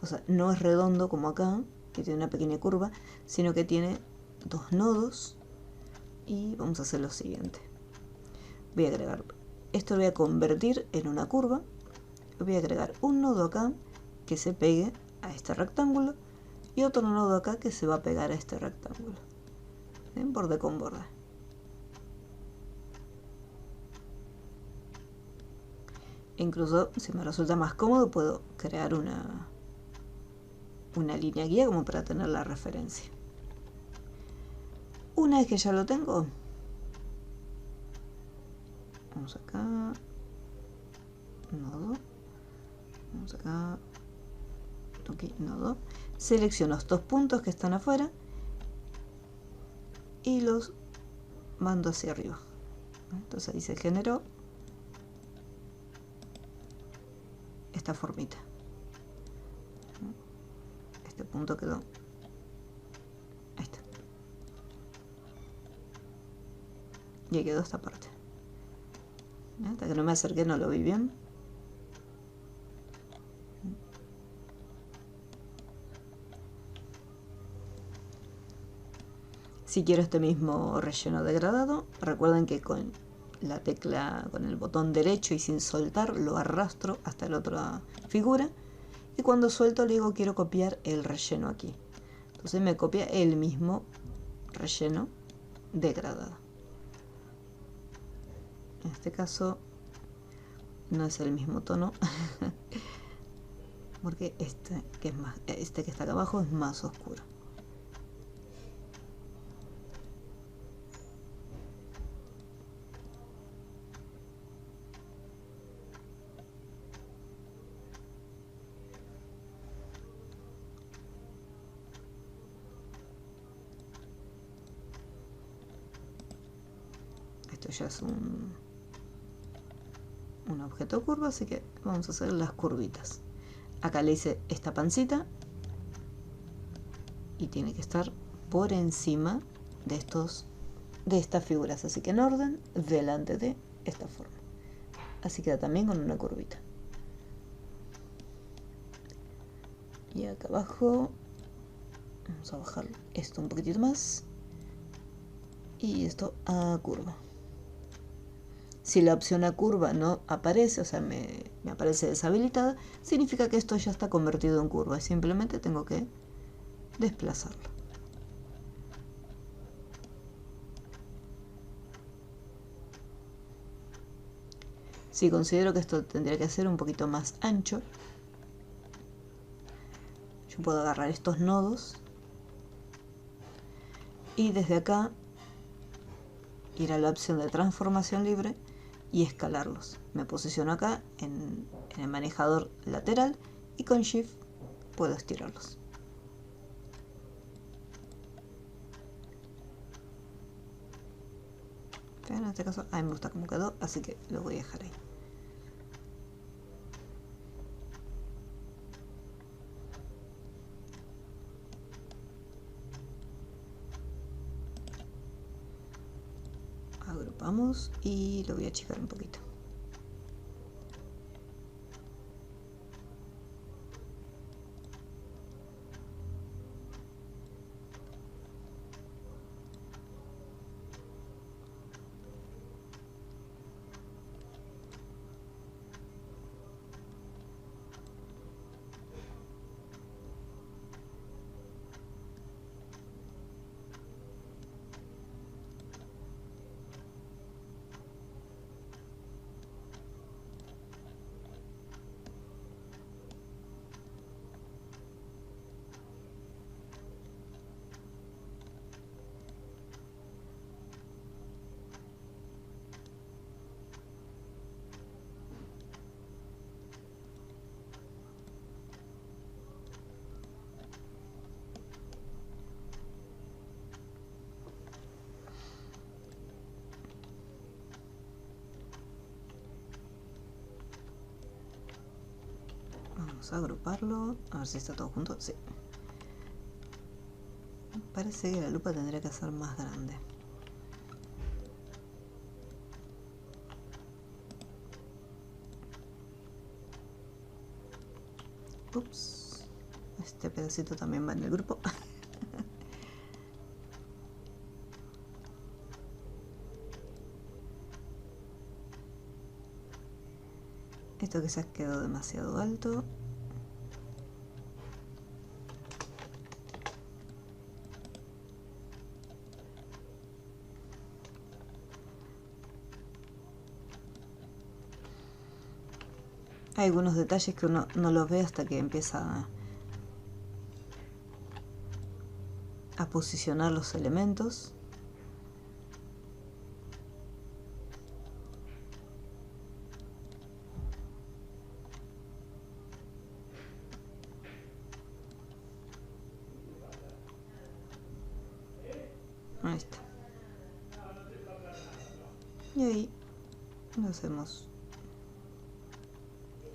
o sea, no es redondo como acá, que tiene una pequeña curva, sino que tiene 2 nodos. Y vamos a hacer lo siguiente. Voy a agregar, esto lo voy a convertir en una curva. Voy a agregar un nodo acá que se pegue a este rectángulo y otro nodo acá que se va a pegar a este rectángulo. ¿Ven? Borde con borde. Incluso, si me resulta más cómodo, puedo crear una línea guía como para tener la referencia. Una vez que ya lo tengo, vamos acá, nodo, vamos acá, toque nodo, selecciono estos puntos que están afuera y los mando hacia arriba. Entonces ahí se generó esta formita. Este punto quedó. Ahí está. Y ahí quedó esta parte. Hasta que no me acerqué no lo vi bien. Si quiero este mismo relleno degradado, recuerden que con la tecla, con el botón derecho y sin soltar, lo arrastro hasta la otra figura. Y cuando suelto le digo quiero copiar el relleno aquí. Entonces me copia el mismo relleno degradado. En este caso no es el mismo tono. Porque este que está acá abajo es más oscuro. Esto ya es un objeto curvo, así que vamos a hacer las curvitas. Acá le hice esta pancita y tiene que estar por encima de estas figuras, así que en orden delante de esta forma. Así queda también con una curvita. Y acá abajo vamos a bajar esto un poquitito más y esto a curva. Si la opción a curva no aparece, o sea, me aparece deshabilitada, significa que esto ya está convertido en curva y simplemente tengo que desplazarlo. Si considero que esto tendría que ser un poquito más ancho, Yo puedo agarrar estos nodos y desde acá ir a la opción de transformación libre y escalarlos. Me posiciono acá en el manejador lateral y con Shift puedo estirarlos. Pero en este caso a mí me gusta cómo quedó, así que lo voy a dejar ahí. Agrupamos y lo voy a achicar un poquito. Vamos a agruparlo, a ver si está todo junto. Sí. Parece que la lupa tendría que ser más grande. Ups. Este pedacito también va en el grupo. Esto quizás quedó demasiado alto. Hay algunos detalles que uno no los ve hasta que empieza a posicionar los elementos. Ahí está. Y ahí lo hacemos.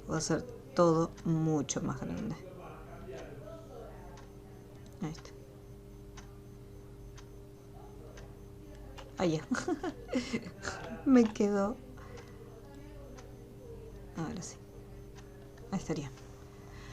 Puedo hacer todo mucho más grande. Ahí está. Ahí ya. Me quedó. Ahora sí. Ahí estaría.